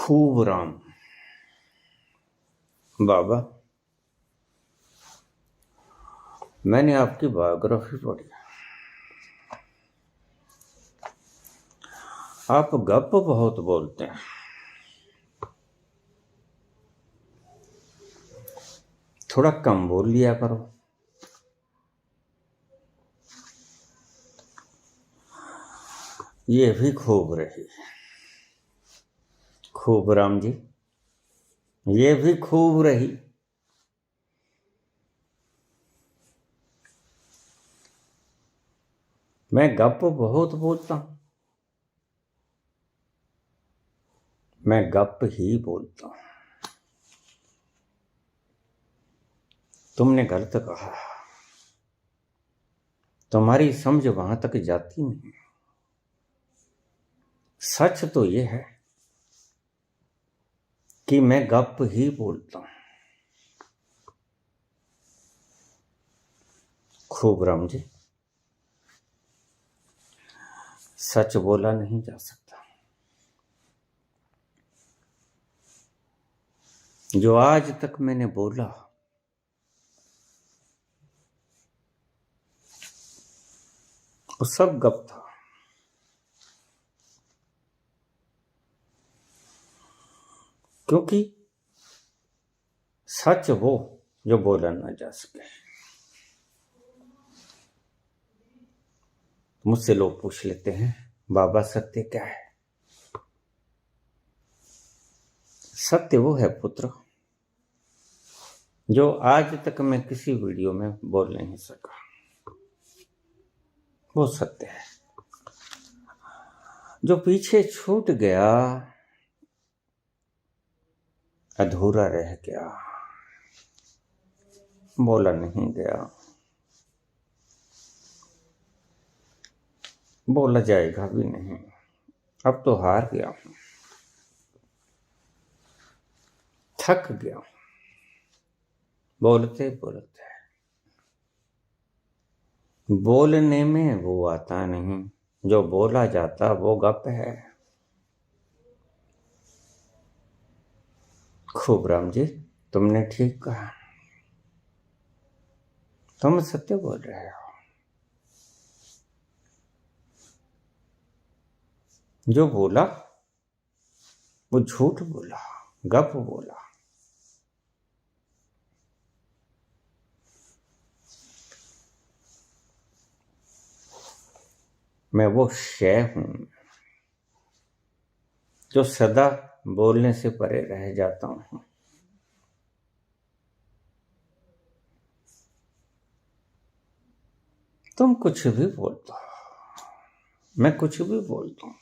खूब राम। बाबा, मैंने आपकी बायोग्राफी पढ़ी। आप गप बहुत बोलते हैं, थोड़ा कम बोल लिया करो। ये भी खूब रही। खूब राम जी, ये भी खूब रही। मैं गप बहुत बोलता हूं, मैं गप ही बोलता हूं। तुमने गलत कहा, तुम्हारी समझ वहां तक जाती नहीं। सच तो ये है कि मैं गप ही बोलता हूं। खूब राम जी, सच बोला नहीं जा सकता। जो आज तक मैंने बोला वो सब गप था। क्योंकि सच वो जो बोला ना जा सके। मुझसे लोग पूछ लेते हैं, बाबा सत्य क्या है? सत्य वो है पुत्र जो आज तक मैं किसी वीडियो में बोल नहीं सका। वो सत्य है। जो पीछे छूट गया, अधूरा रह गया, बोला नहीं गया, बोला जाएगा भी नहीं। अब तो हार गया हूं, थक गया हूं बोलते बोलते। बोलने में वो आता नहीं, जो बोला जाता वो गप है। खूब राम जी, तुमने ठीक कहा, तुम सत्य बोल रहे हो। जो बोला वो झूठ बोला, गप बोला। मैं वो शय हूं जो सदा बोलने से परे रह जाता हूं। तुम कुछ भी बोलते हो, मैं कुछ भी बोलता हूं,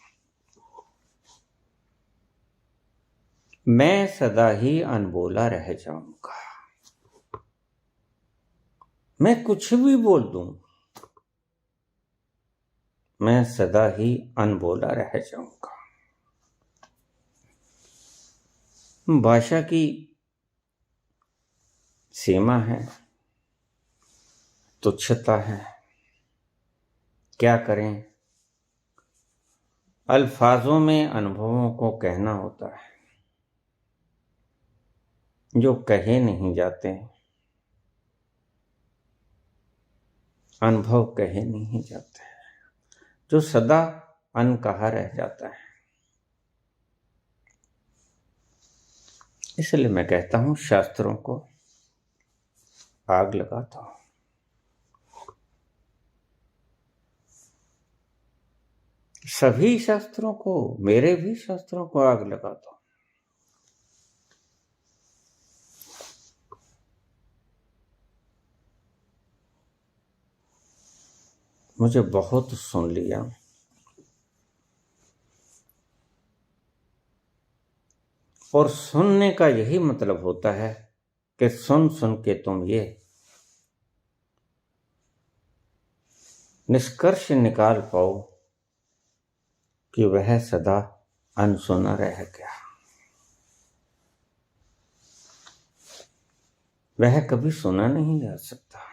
मैं सदा ही अनबोला रह जाऊंगा। मैं कुछ भी बोल दूं, मैं सदा ही अनबोला रह जाऊंगा। भाषा की सीमा है, तुच्छता है, क्या करें? अल्फाजों में अनुभवों को कहना होता है, जो कहे नहीं जाते, अनुभव कहे नहीं जाते, जो सदा अनकहा रह जाता है। इसलिए मैं कहता हूं, शास्त्रों को आग लगाता हूं। सभी शास्त्रों को, मेरे भी शास्त्रों को आग लगाता हूं। मुझे बहुत सुन लिया, और सुनने का यही मतलब होता है कि सुन सुन के तुम ये निष्कर्ष निकाल पाओ कि वह सदा अनसुना रह गया। वह कभी सुना नहीं जा सकता,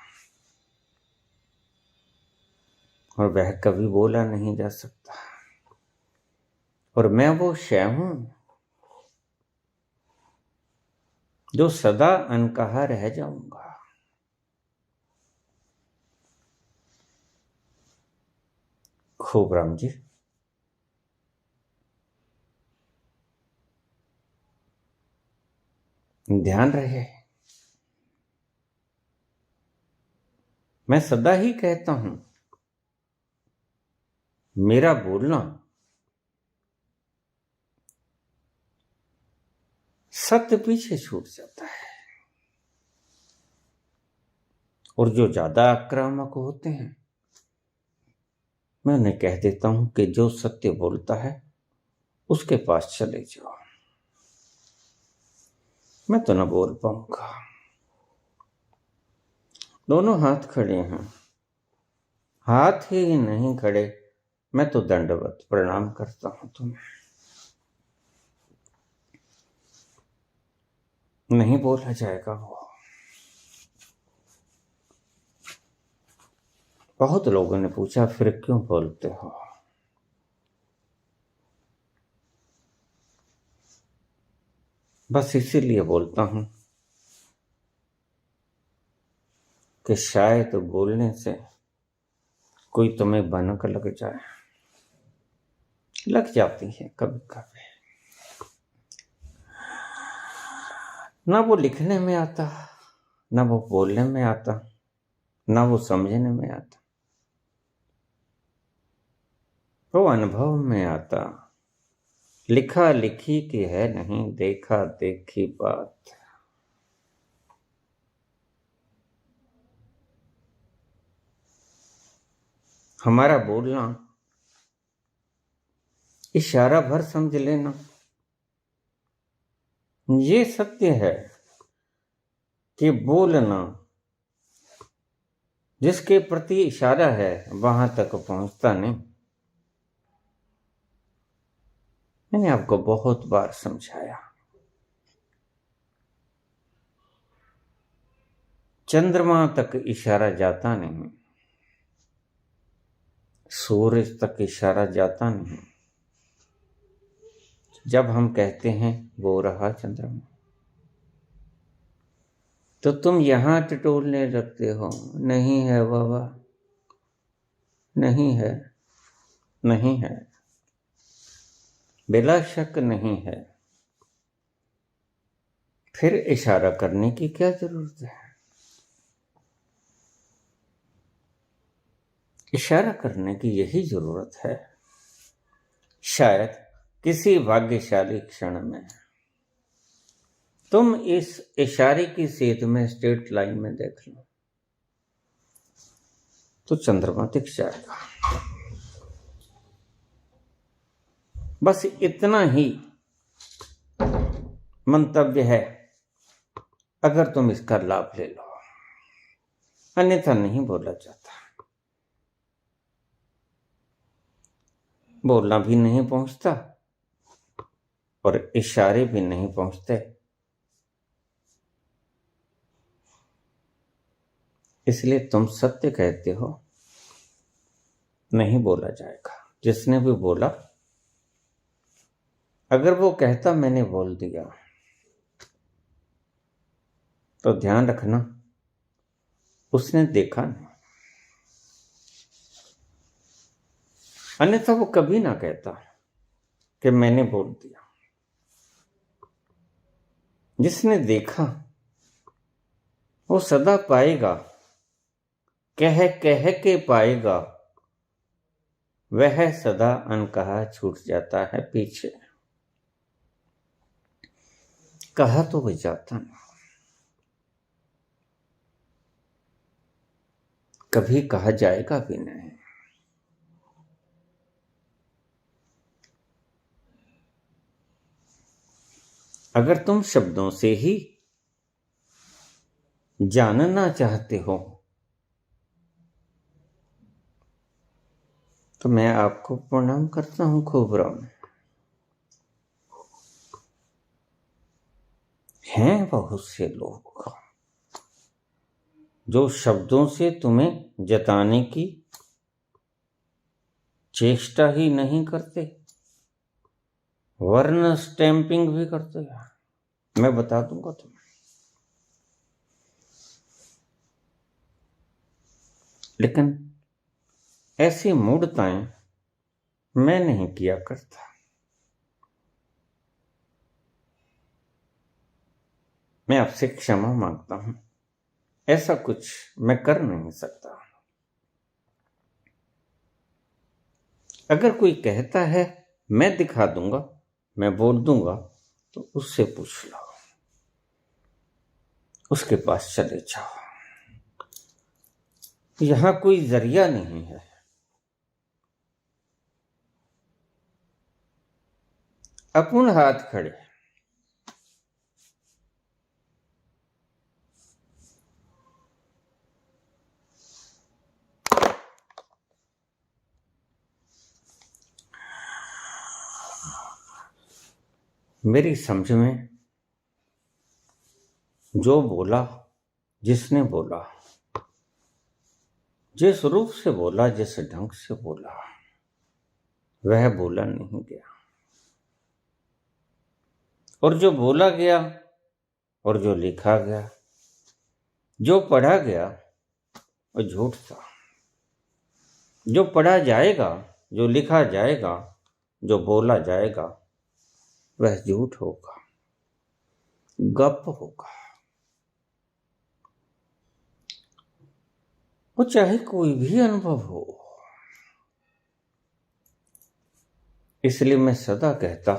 और वह कभी बोला नहीं जा सकता। और मैं वो शय हूं जो सदा अनकहा रह जाऊंगा। खूब राम जी। ध्यान रहे, मैं सदा ही कहता हूं, मेरा बोलना सत्य पीछे छूट जाता है। और जो ज्यादा आक्रामक होते हैं, मैं उन्हें कह देता हूं कि जो सत्य बोलता है उसके पास चले जाओ, मैं तो न बोल पाऊंगा। दोनों हाथ खड़े हैं, हाथ ही नहीं खड़े, मैं तो दंडवत प्रणाम करता हूं तुम्हें। नहीं बोला जाएगा वो। बहुत लोगों ने पूछा फिर क्यों बोलते हो? बस इसीलिए बोलता हूं कि शायद बोलने से कोई तुम्हें भनक लग जाए। लग जाती है कभी कभी। ना वो लिखने में आता, ना वो बोलने में आता, ना वो समझने में आता, वो अनुभव में आता। लिखा लिखी की है नहीं, देखा देखी बात। हमारा बोलना इशारा भर समझ लेना, ये सत्य है कि बोलना जिसके प्रति इशारा है वहां तक पहुंचता नहीं। मैंने आपको बहुत बार समझाया, चंद्रमा तक इशारा जाता नहीं, सूरज तक इशारा जाता नहीं। जब हम कहते हैं वो रहा चंद्रमा, तो तुम यहां टटोलने लगते हो, नहीं है बाबा, नहीं है, नहीं है, बिला शक नहीं है। फिर इशारा करने की क्या जरूरत है? इशारा करने की यही जरूरत है, शायद किसी भाग्यशाली क्षण में तुम इस इशारे की सेध में स्ट्रेट लाइन में देख लो तो चंद्रमा दिख जाएगा। बस इतना ही मंतव्य है, अगर तुम इसका लाभ ले लो, अन्यथा नहीं बोला जाता। बोलना भी नहीं पहुंचता और इशारे भी नहीं पहुंचते, इसलिए तुम सत्य कहते हो, नहीं बोला जाएगा। जिसने भी बोला, अगर वो कहता मैंने बोल दिया, तो ध्यान रखना उसने देखा नहीं, अन्यथा वो कभी ना कहता कि मैंने बोल दिया। जिसने देखा वो सदा पाएगा, कह कह के पाएगा, वह सदा अनकहा छूट जाता है पीछे। कहा तो वो जाता नहीं, कभी कहा जाएगा भी नहीं। अगर तुम शब्दों से ही जानना चाहते हो तो मैं आपको प्रणाम करता हूं खूब राम। हैं बहुत से लोग जो शब्दों से तुम्हें जताने की चेष्टा ही नहीं करते, वर्ण स्टैंपिंग भी करते हैं। मैं बता दूंगा तुम्हें, लेकिन ऐसी मूढ़ताएं मैं नहीं किया करता। मैं आपसे क्षमा मांगता हूं, ऐसा कुछ मैं कर नहीं सकता। अगर कोई कहता है मैं दिखा दूंगा, मैं बोल दूंगा, तो उससे पूछ लो, उसके पास चले जाओ। यहां कोई जरिया नहीं है। अपन हाथ खड़े। मेरी समझ में जो बोला, जिसने बोला, जिस रूप से बोला, जिस ढंग से बोला, वह बोला नहीं गया। और जो बोला गया और जो लिखा गया, जो पढ़ा गया, वो झूठ था। जो पढ़ा जाएगा, जो लिखा जाएगा, जो बोला जाएगा, वह झूठ होगा, गप होगा। वो चाहे कोई भी अनुभव हो। इसलिए मैं सदा कहता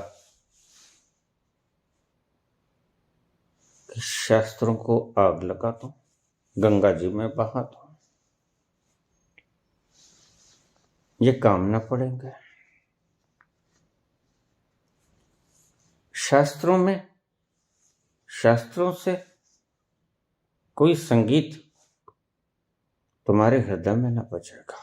कि शास्त्रों को आग लगा दो, गंगा जी में बहा दो, ये काम न पड़ेंगे। शास्त्रों से कोई संगीत तुम्हारे हृदय में न बचेगा।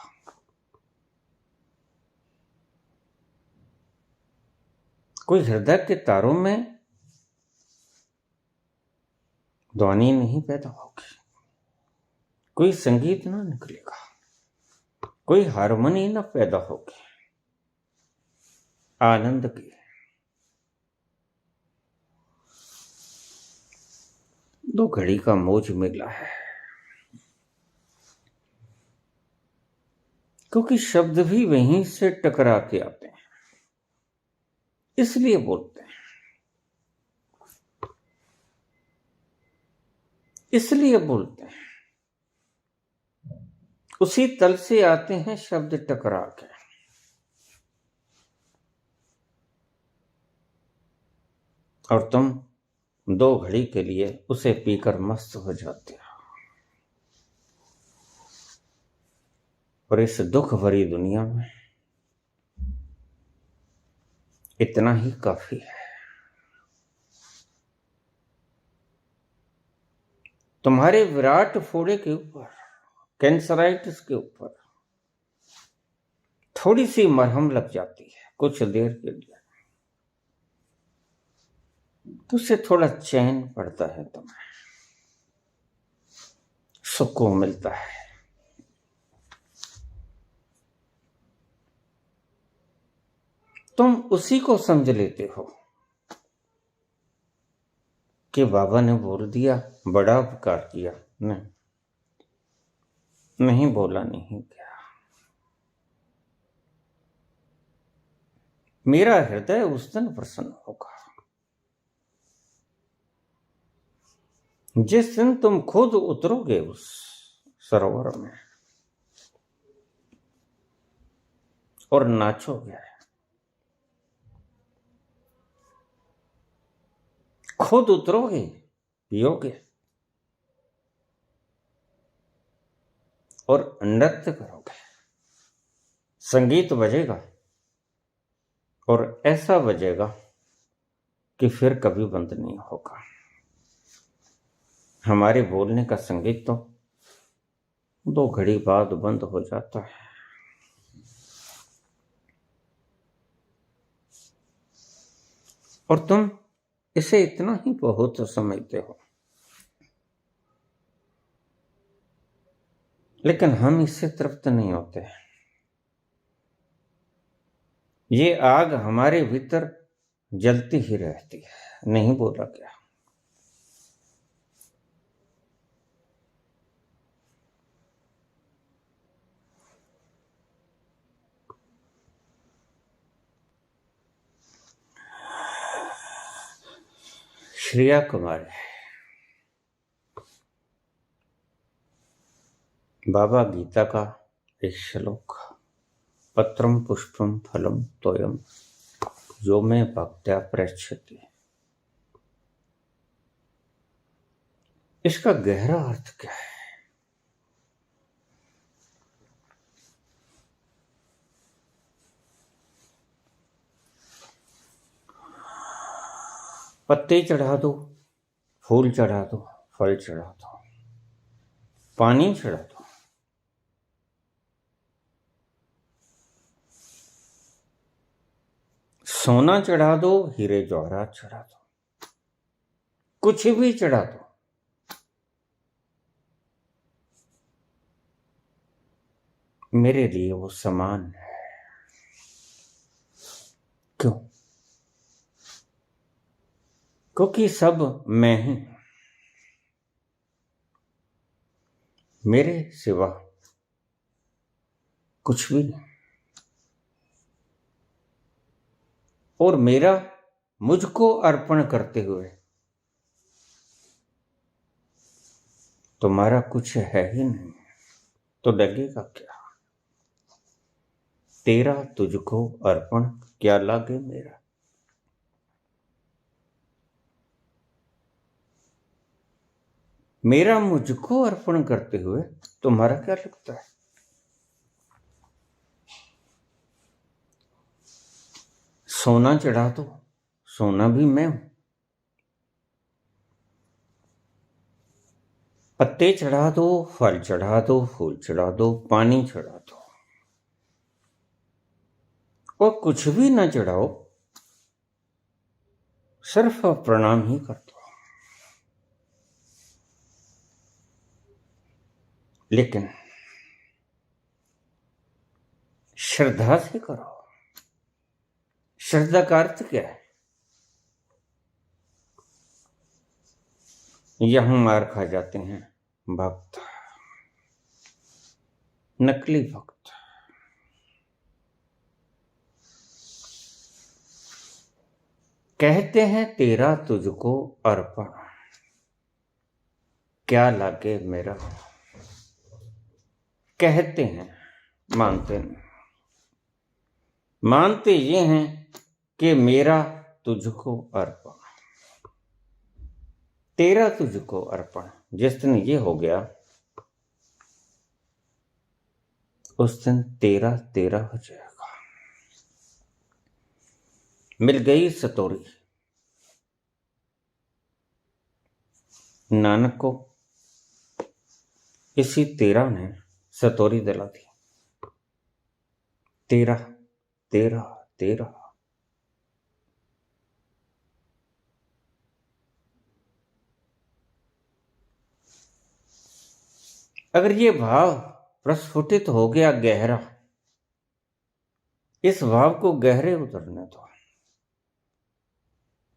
कोई हृदय के तारों में ध्वनि नहीं पैदा होगी, कोई संगीत ना निकलेगा, कोई हारमोनी ना पैदा होगी आनंद की। दो घड़ी का मौज मिला है, क्योंकि शब्द भी वहीं से टकरा के आते हैं, इसलिए बोलते हैं, इसलिए बोलते हैं। उसी तल से आते हैं शब्द टकरा के। और तुम दो घड़ी के लिए उसे पीकर मस्त हो जाते हो। और इस दुख भरी दुनिया में इतना ही काफी है। तुम्हारे विराट फोड़े के ऊपर, कैंसराइटिस के ऊपर थोड़ी सी मरहम लग जाती है कुछ देर के लिए, तो उससे थोड़ा चैन पड़ता है, तुम्हें सुकून मिलता है। तुम उसी को समझ लेते हो कि बाबा ने बोल दिया, बड़ा उपकार किया। नहीं बोला नहीं गया। मेरा हृदय उस दिन प्रसन्न होगा जिस दिन तुम खुद उतरोगे उस सरोवर में और नाचोगे, खुद उतरोगे, पियोगे और नृत्य करोगे। संगीत बजेगा और ऐसा बजेगा कि फिर कभी बंद नहीं होगा। हमारे बोलने का संगीत तो दो घड़ी बाद बंद हो जाता है। और तुम इसे इतना ही बहुत समझते हो, लेकिन हम इससे तृप्त नहीं होते। ये आग हमारे भीतर जलती ही रहती है। नहीं बोला क्या? श्रेया कुमार। बाबा गीता का एक श्लोक, पत्रम पुष्पम फलम तोयम जो में भक्त्या प्रयच्छति। इसका गहरा अर्थ क्या है? पत्ते चढ़ा दो, फूल चढ़ा दो, फल चढ़ा दो, पानी चढ़ा दो, सोना चढ़ा दो, हीरे जवाहरात चढ़ा दो, कुछ भी चढ़ा दो, मेरे लिए वो समान है। क्यों? क्योंकि सब मैं ही, मेरे सिवा कुछ भी नहीं। और मेरा मुझको अर्पण करते हुए तुम्हारा कुछ है ही नहीं, तो लगेगा क्या? तेरा तुझको अर्पण क्या लागे मेरा। मेरा मुझको अर्पण करते हुए तुम्हारा क्या लगता है? सोना चढ़ा दो, सोना भी मैं हूं। पत्ते चढ़ा दो, फल चढ़ा दो, फूल चढ़ा दो, पानी चढ़ा दो, और कुछ भी ना चढ़ाओ, सिर्फ प्रणाम ही कर दो। लेकिन श्रद्धा से करो। श्रद्धा का अर्थ क्या है? यहां मार खा जाते हैं भक्त, नकली भक्त। कहते हैं तेरा तुझको अर्पण क्या लागे मेरा। कहते हैं, मानते नहीं। मानते ये हैं कि मेरा तुझको अर्पण, तेरा तुझको अर्पण। जिस दिन ये हो गया उस दिन तेरा तेरा हो जाएगा। मिल गई सतोरी। नानक को इसी तेरा ने सतोरी दिला दी। तेरा तेरा तेरा। अगर ये भाव प्रस्फुटित हो गया गहरा, इस भाव को गहरे उतरने दो।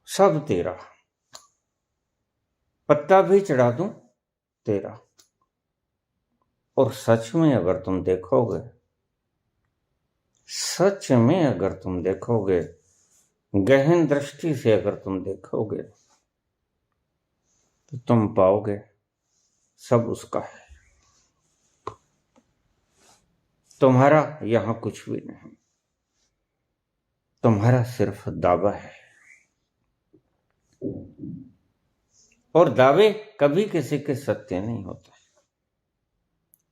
सब तेरा। पत्ता भी चढ़ा दूं तेरा। और सच में अगर तुम देखोगे, सच में अगर तुम देखोगे, गहन दृष्टि से अगर तुम देखोगे, तो तुम पाओगे सब उसका है। तुम्हारा यहां कुछ भी नहीं। तुम्हारा सिर्फ दावा है। और दावे कभी किसी के सत्य नहीं होते,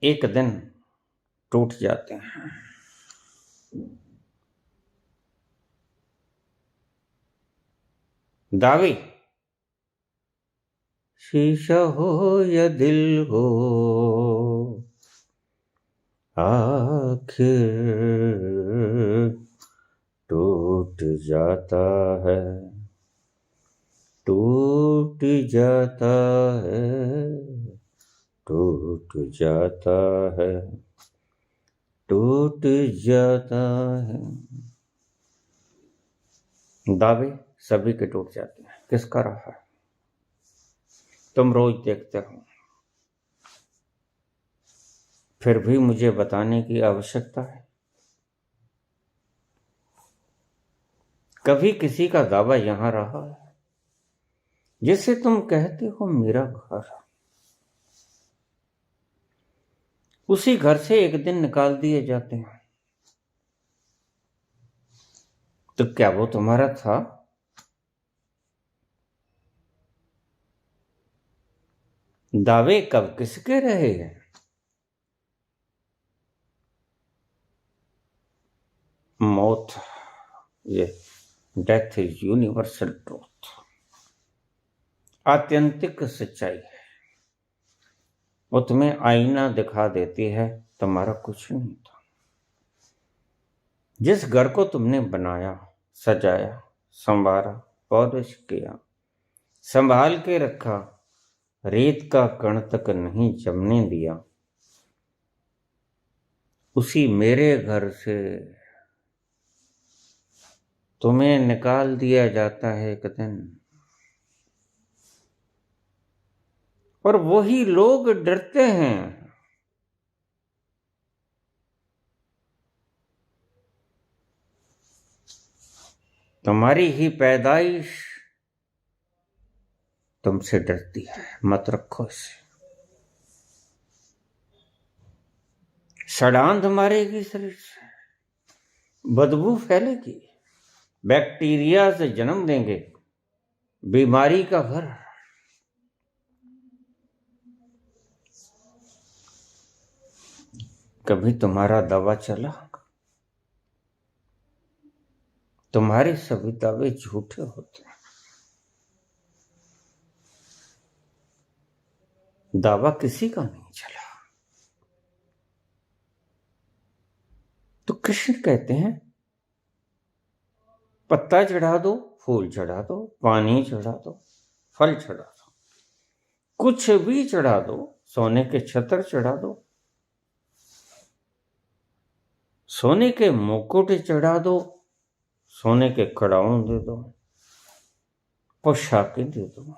एक दिन टूट जाते हैं। दावे शीशा हो या दिल हो, आखिर टूट जाता है, टूट जाता है, टूट जाता है, टूट जाता है। दावे सभी के टूट जाते हैं। किसका रहा है? तुम रोज देखते हो, फिर भी मुझे बताने की आवश्यकता है? कभी किसी का दावा यहां रहा है? जिसे तुम कहते हो मेरा घर, उसी घर से एक दिन निकाल दिए जाते हैं। तो क्या वो तुम्हारा था? दावे कब किसके रहे हैं? मौत, ये डेथ इज यूनिवर्सल ट्रूथ, आत्यंतिक सच्चाई है। वो तुम्हें आईना दिखा देती है, तुम्हारा कुछ नहीं था। जिस घर को तुमने बनाया, सजाया, संवारा, पॉलिश किया, संभाल के रखा, रेत का कण तक नहीं जमने दिया, उसी मेरे घर से तुम्हें निकाल दिया जाता है एक दिन। और वही लोग डरते हैं। तुम्हारी ही पैदाइश तुमसे डरती है, मत रखो इसे। सड़ांध मारेगी शरीर से, बदबू फैलेगी, बैक्टीरिया से जन्म देंगे, बीमारी का घर। कभी तुम्हारा दावा चला? तुम्हारे सभी दावे झूठे होते हैं। दावा किसी का नहीं चला। तो कृष्ण कहते हैं, पत्ता चढ़ा दो, फूल चढ़ा दो, पानी चढ़ा दो, फल चढ़ा दो, कुछ भी चढ़ा दो, सोने के छत्र चढ़ा दो, सोने के मुकुट चढ़ा दो, सोने के कड़ाउन दे दो, पोशाकें दे दो,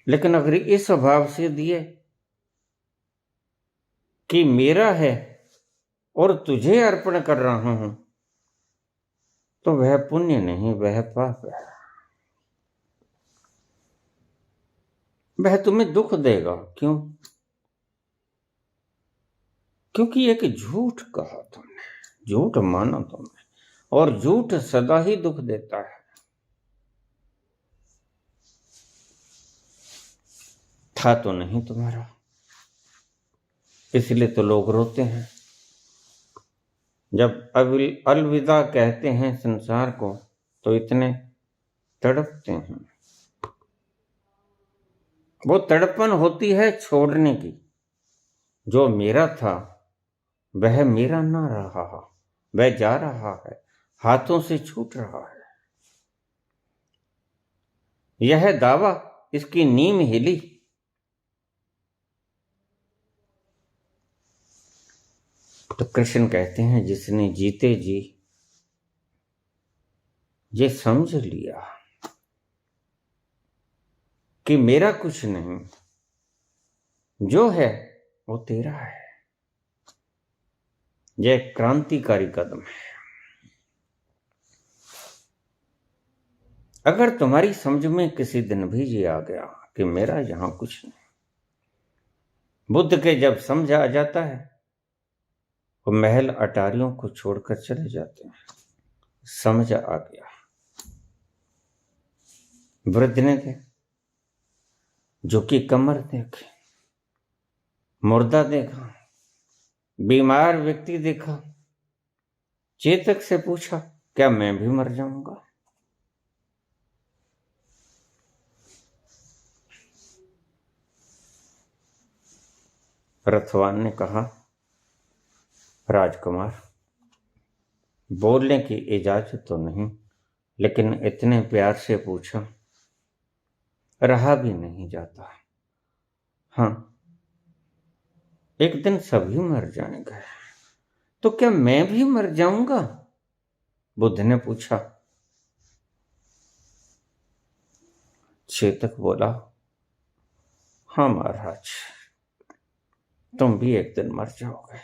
लेकिन अगर इस भाव से दिए कि मेरा है और तुझे अर्पण कर रहा हूं, तो वह पुण्य नहीं, वह पाप है। वह तुम्हें दुख देगा। क्यों? क्योंकि एक झूठ कहा तुमने, झूठ माना तुमने, और झूठ सदा ही दुख देता है। था तो नहीं तुम्हारा, इसलिए तो लोग रोते हैं। जब अलविदा कहते हैं संसार को, तो इतने तड़पते हैं। वो तड़पन होती है छोड़ने की। जो मेरा था वह मेरा ना रहा, वह जा रहा है, हाथों से छूट रहा है। यह दावा, इसकी नीम हिली। तो कृष्ण कहते हैं, जिसने जीते जी ये समझ लिया कि मेरा कुछ नहीं, जो है वो तेरा है, यह क्रांतिकारी कदम है। अगर तुम्हारी समझ में किसी दिन भी ये आ गया कि मेरा यहां कुछ नहीं, बुद्ध के जब समझ आ जाता है, वो महल अटारियों को छोड़कर चले जाते हैं। समझ आ गया। वृद्ध ने देखा, झुकी कमर देखी, मुर्दा देखा, बीमार व्यक्ति देखा, चेतक से पूछा, क्या मैं भी मर जाऊंगा? रथवान ने कहा, राजकुमार, बोलने की इजाजत तो नहीं, लेकिन इतने प्यार से पूछा, रहा भी नहीं जाता। हाँ, एक दिन सभी मर जाएंगे, तो क्या मैं भी मर जाऊंगा? बुद्ध ने पूछा। चेतक बोला, हाँ महाराज, तुम भी एक दिन मर जाओगे।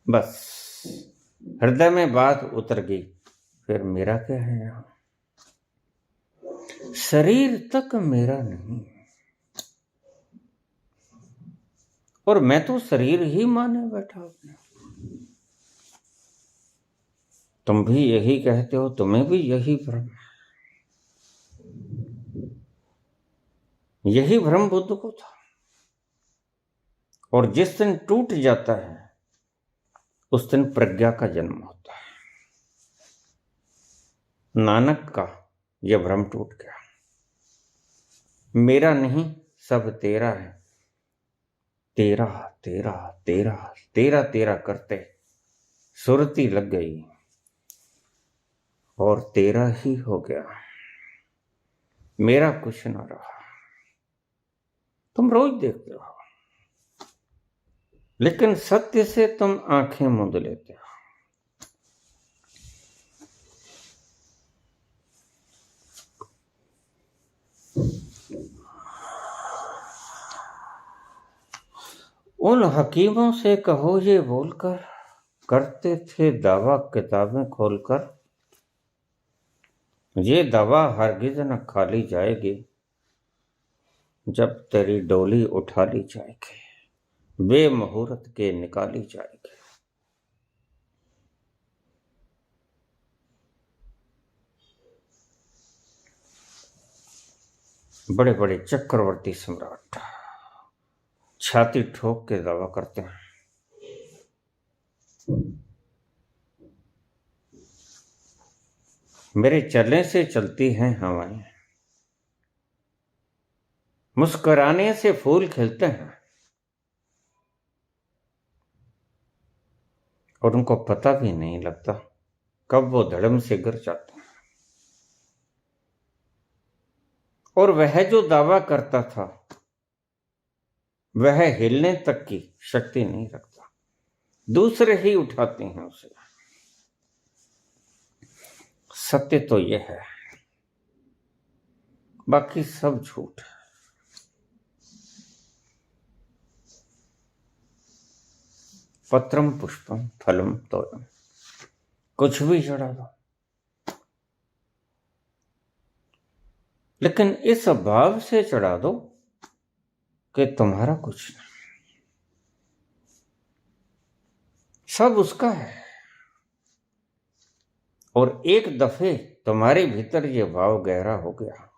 बस हृदय में बात उतर गई, फिर मेरा क्या है यहाँ? शरीर तक मेरा नहीं, और मैं तो शरीर ही माने बैठा अपने। तुम भी यही कहते हो, तुम्हें भी यही भ्रम है। यही भ्रम बुद्ध को था, और जिस दिन टूट जाता है उस दिन प्रज्ञा का जन्म होता है। नानक का यह भ्रम टूट गया। मेरा नहीं, सब तेरा है। तेरा तेरा तेरा तेरा तेरा करते सुरती लग गई और तेरा ही हो गया। मेरा कुछ ना रहा। तुम रोज देखते हो, लेकिन सत्य से तुम आंखें मूंद लेते हो। उन हकीमों से कहो ये बोलकर, करते थे दावा किताबें खोलकर, ये दावा हरगिज न खाली जाएगी, जब तेरी डोली उठा ली जाएगी, बेमुहूर्त के निकाली जाएगी। बड़े बड़े चक्रवर्ती सम्राट छाती ठोक के दावा करते हैं, मेरे चलने से चलती हैं हवाएं, मुस्कुराने से फूल खिलते हैं, और उनको पता भी नहीं लगता कब वो धड़म से गिर जाते हैं। और वह जो दावा करता था वह हिलने तक की शक्ति नहीं रखता, दूसरे ही उठाते हैं उसे। सत्य तो यह है, बाकी सब झूठ है। पत्रम पुष्पम फलम तोयम, कुछ भी चढ़ा दो, लेकिन इस भाव से चढ़ा दो कि तुम्हारा कुछ नहीं, सब उसका है। और एक दफे तुम्हारे भीतर ये भाव गहरा हो गया,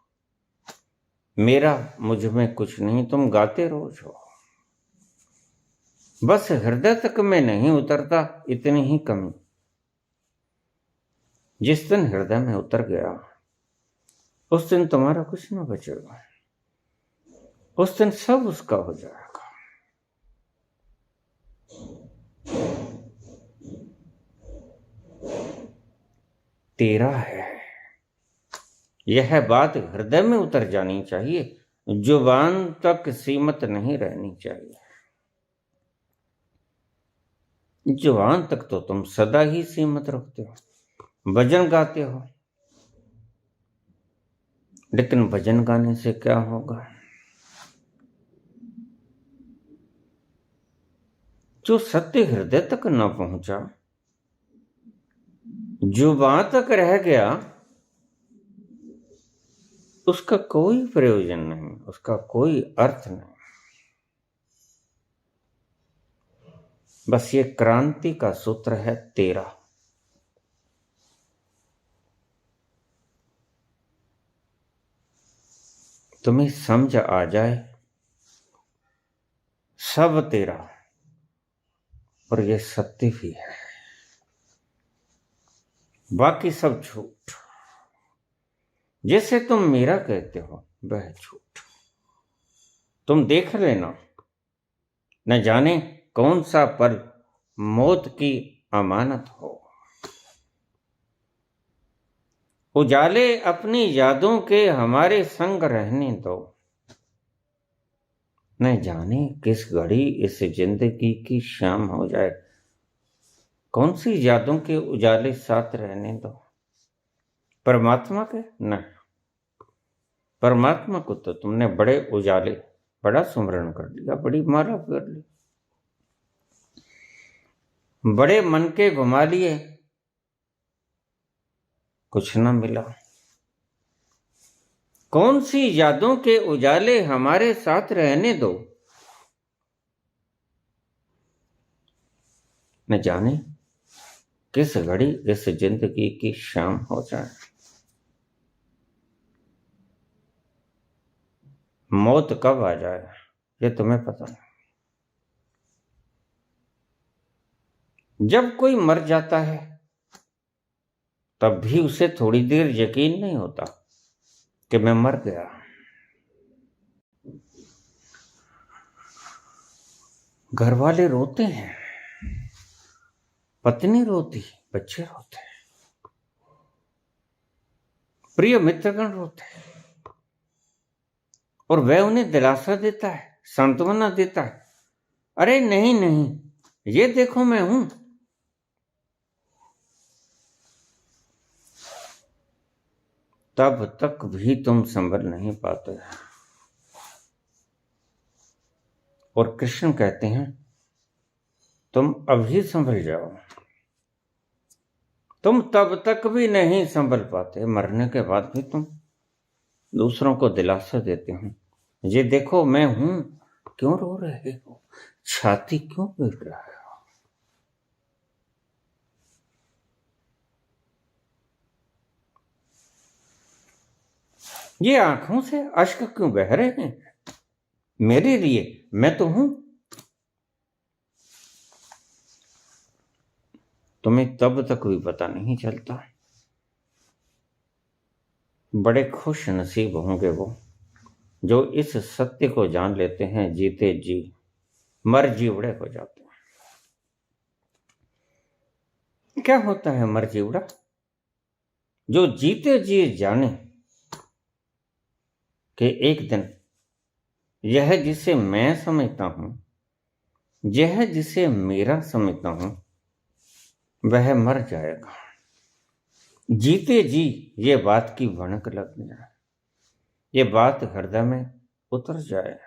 मेरा मुझ में कुछ नहीं, तुम गाते रोज हो, बस हृदय तक में नहीं उतरता, इतनी ही कमी। जिस दिन हृदय में उतर गया उस दिन तुम्हारा कुछ न बचेगा, उस दिन सब उसका हो जाएगा। तेरा है, यह बात हृदय में उतर जानी चाहिए, जुबान तक सीमित नहीं रहनी चाहिए। जुबान तक तो तुम सदा ही सीमित रखते हो, भजन गाते हो, लेकिन भजन गाने से क्या होगा? जो सत्य हृदय तक न पहुंचा, जुबान तक रह गया, उसका कोई प्रयोजन नहीं, उसका कोई अर्थ नहीं। बस ये क्रांति का सूत्र है तेरा। तुम्हें समझ आ जाए सब तेरा, और ये सत्य भी है, बाकी सब झूठ। जैसे तुम मेरा कहते हो वह झूठ। तुम देख लेना, न जाने कौन सा पल मौत की अमानत हो। उजाले अपनी यादों के हमारे संग रहने दो, न जाने किस घड़ी इस जिंदगी की शाम हो जाए। कौन सी यादों के उजाले साथ रहने दो? परमात्मा के? नहीं, परमात्मा को तो तुमने बड़े उजाले, बड़ा सुमरण कर लिया, बड़ी माला कर ली, बड़े मन के घुमा लिए, कुछ न मिला। कौन सी यादों के उजाले हमारे साथ रहने दो, न जाने किस घड़ी इस जिंदगी की शाम हो जाए। मौत कब आ जाए ये तुम्हें पता नहीं। जब कोई मर जाता है तब भी उसे थोड़ी देर यकीन नहीं होता कि मैं मर गया। घर वाले रोते हैं, पत्नी रोती, बच्चे रोते हैं, प्रिय मित्रगण रोते हैं, और वह उन्हें दिलासा देता है, सांत्वना देता है, अरे नहीं नहीं, ये देखो मैं हूं। तब तक भी तुम संभल नहीं पाते। और कृष्ण कहते हैं तुम अभी संभल जाओ। तुम तब तक भी नहीं संभल पाते, मरने के बाद भी तुम दूसरों को दिलासा देते हो, ये देखो मैं हूं। क्यों रो रहे हो, छाती क्यों पीट रहा है? ये आंखों से अश्क क्यों बह रहे हैं मेरे लिए? मैं तो हूं। तुम्हें तब तक भी पता नहीं चलता। बड़े खुश नसीब होंगे वो जो इस सत्य को जान लेते हैं, जीते जी मर जीवड़े हो जाते हैं। क्या होता है मर जीवड़ा? जो जीते जी जाने कि एक दिन यह जिसे मैं समझता हूं, यह जिसे मेरा समझता हूं, वह मर जाएगा। जीते जी ये बात की भनक लग जाए, ये बात हृदय में उतर जाए।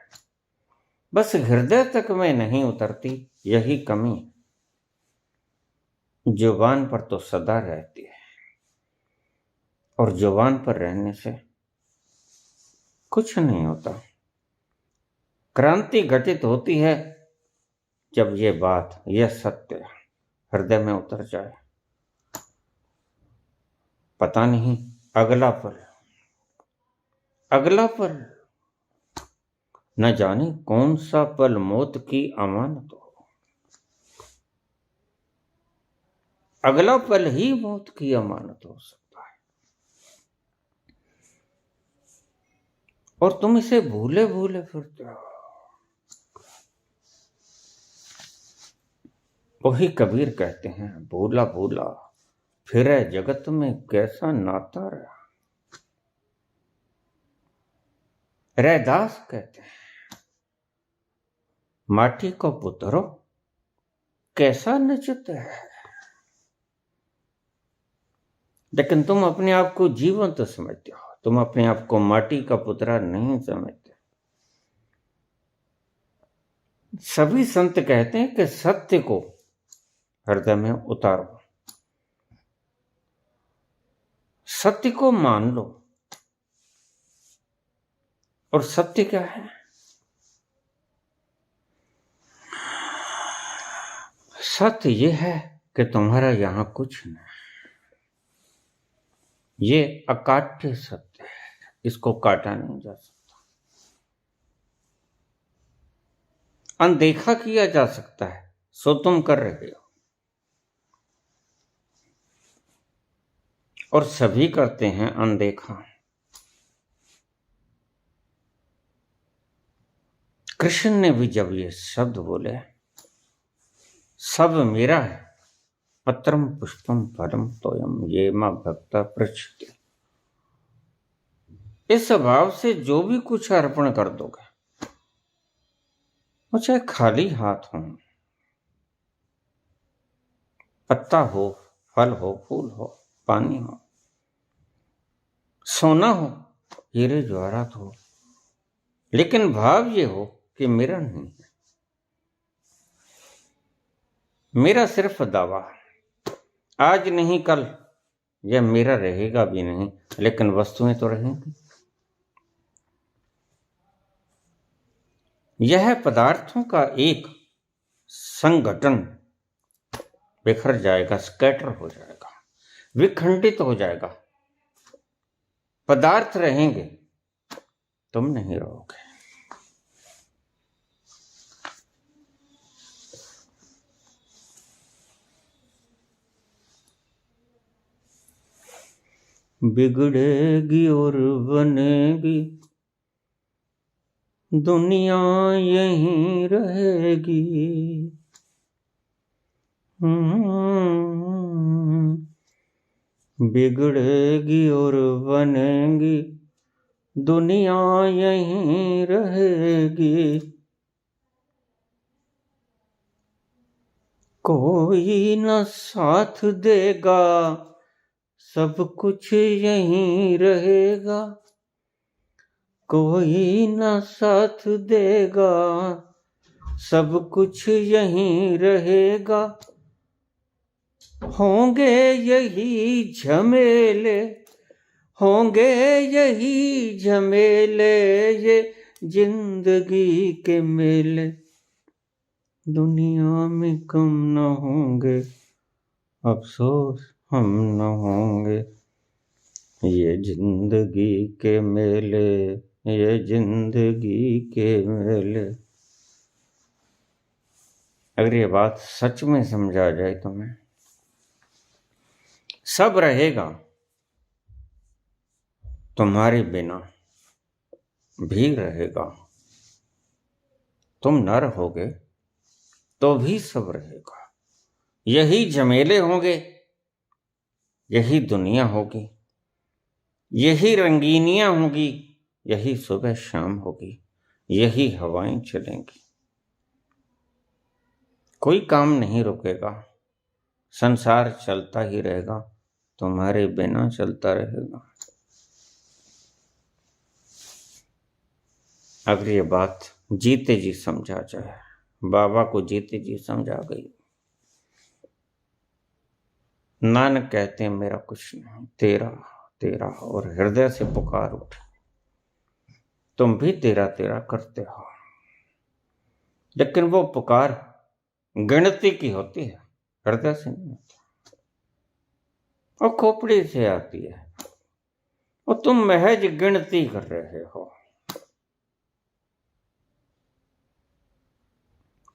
बस हृदय तक में नहीं उतरती, यही कमी जुबान पर तो सदा रहती है, और जुबान पर रहने से कुछ नहीं होता। क्रांति घटित होती है जब ये बात, यह सत्य हृदय में उतर जाए। पता नहीं अगला पल न जाने कौन सा पल मौत की अमानत हो। अगला पल ही मौत की अमानत हो सकता है, और तुम इसे भूले भूले फिरते हो। वही कबीर कहते हैं, भूला भूला फिरे जगत में कैसा नाता रहा। रैदास कहते हैं, माटी को पुत्रो कैसा नचत है। लेकिन तुम अपने आप को जीवंत समझते हो, तुम अपने आप को माटी का पुतरा नहीं समझते। सभी संत कहते हैं कि सत्य को हृदय में उतारो, सत्य को मान लो। और सत्य क्या है? सत्य ये है कि तुम्हारा यहां कुछ नहीं। ये अकाट्य सत्य है, इसको काटा नहीं जा सकता, अनदेखा किया जा सकता है, सो तुम कर रहे हो, और सभी करते हैं अनदेखा। कृष्ण ने भी जब ये शब्द बोले, सब मेरा है, पत्रम पुष्पम फलम तोयम ये मां भक्ता पृच्छति, इस भाव से जो भी कुछ अर्पण कर दोगे, वो चाहे खाली हाथ हो, पत्ता हो, फल हो, फूल हो, पानी हो, सोना हो, हीरे जवाहरात हो, लेकिन भाव ये हो कि मेरा नहीं है, मेरा सिर्फ दावा, आज नहीं कल यह मेरा रहेगा भी नहीं, लेकिन वस्तुएं तो रहेंगी। यह पदार्थों का एक संगठन बिखर जाएगा, स्कैटर हो जाएगा, विखंडित हो जाएगा। पदार्थ रहेंगे, तुम नहीं रहोगे। बिगड़ेगी और बनेगी, दुनिया यहीं रहेगी। बिगड़ेगी और बनेगी, दुनिया यहीं रहेगी। कोई न साथ देगा, सब कुछ यहीं रहेगा। कोई न साथ देगा, सब कुछ यहीं रहेगा। होंगे यही झमेले, होंगे यही झमेले, ये जिंदगी के मेले। दुनिया में कम न होंगे, अफसोस हम न होंगे। ये जिंदगी के मेले, ये जिंदगी के मेले। अगर ये बात सच में समझा जाए तुम्हें, सब रहेगा, तुम्हारे बिना भी रहेगा। तुम न रहोगे तो भी सब रहेगा। यही झमेले होंगे, यही दुनिया होगी, यही रंगीनियां होगी, यही सुबह शाम होगी, यही हवाएं चलेंगी। कोई काम नहीं रुकेगा, संसार चलता ही रहेगा, तुम्हारे बिना चलता रहेगा। अगर ये बात जीते जी समझा जाए, बाबा को जीते जी समझा गई। नानक कहते हैं मेरा कुछ नहीं, तेरा तेरा, और हृदय से पुकार उठे। तुम भी तेरा तेरा करते हो, लेकिन वो पुकार गिनती की होती है, हृदय से नहीं होती, और खोपड़ी से आती है, और तुम महज गिनती कर रहे हो।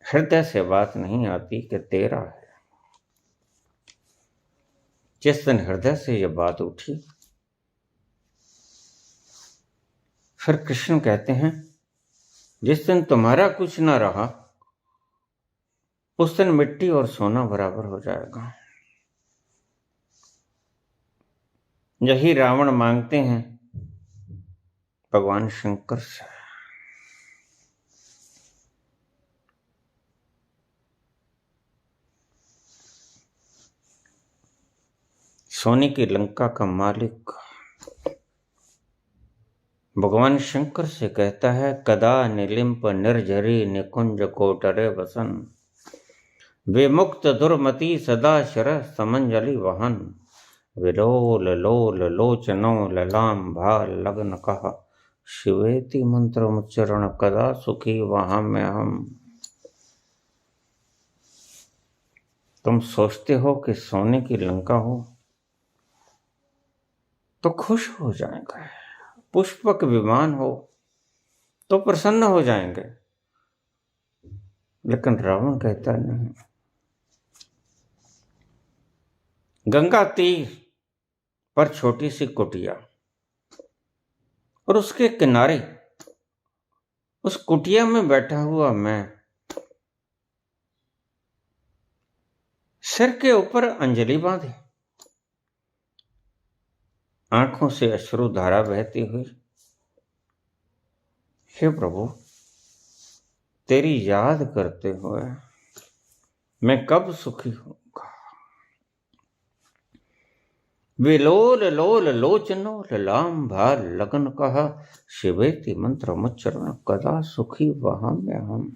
हृदय से बात नहीं आती कि तेरा है। जिस दिन हृदय से यह बात उठी, फिर कृष्ण कहते हैं जिस दिन तुम्हारा कुछ ना रहा, उस दिन मिट्टी और सोना बराबर हो जाएगा। यही रावण मांगते हैं भगवान शंकर से। सोने की लंका का मालिक भगवान शंकर से कहता है, कदा निलिम्प निर्झरी निकुंज कोटरे वसन, विमुक्त दुर्मति सदा शरः समंजलि वहन, विलोल लोल लोचनो ललाम भाल लगन कहा, शिवेति मंत्र उच्चरण कदा सुखी वहां में हम। तुम सोचते हो कि सोने की लंका हो तो खुश हो जाएंगे, पुष्पक विमान हो तो प्रसन्न हो जाएंगे, लेकिन रावण कहता नहीं। गंगा तीर पर छोटी सी कुटिया, और उसके किनारे उस कुटिया में बैठा हुआ मैं, सिर के ऊपर अंजलि बांधे, आंखों से अश्रुधारा बहती हुई, हे प्रभु तेरी याद करते हुए मैं कब सुखी होऊंगा। विलोल लोल लोचनो ललाम भाल लगन कहा, शिवेति मंत्र मुच्चरण कदा सुखी वहां में हम।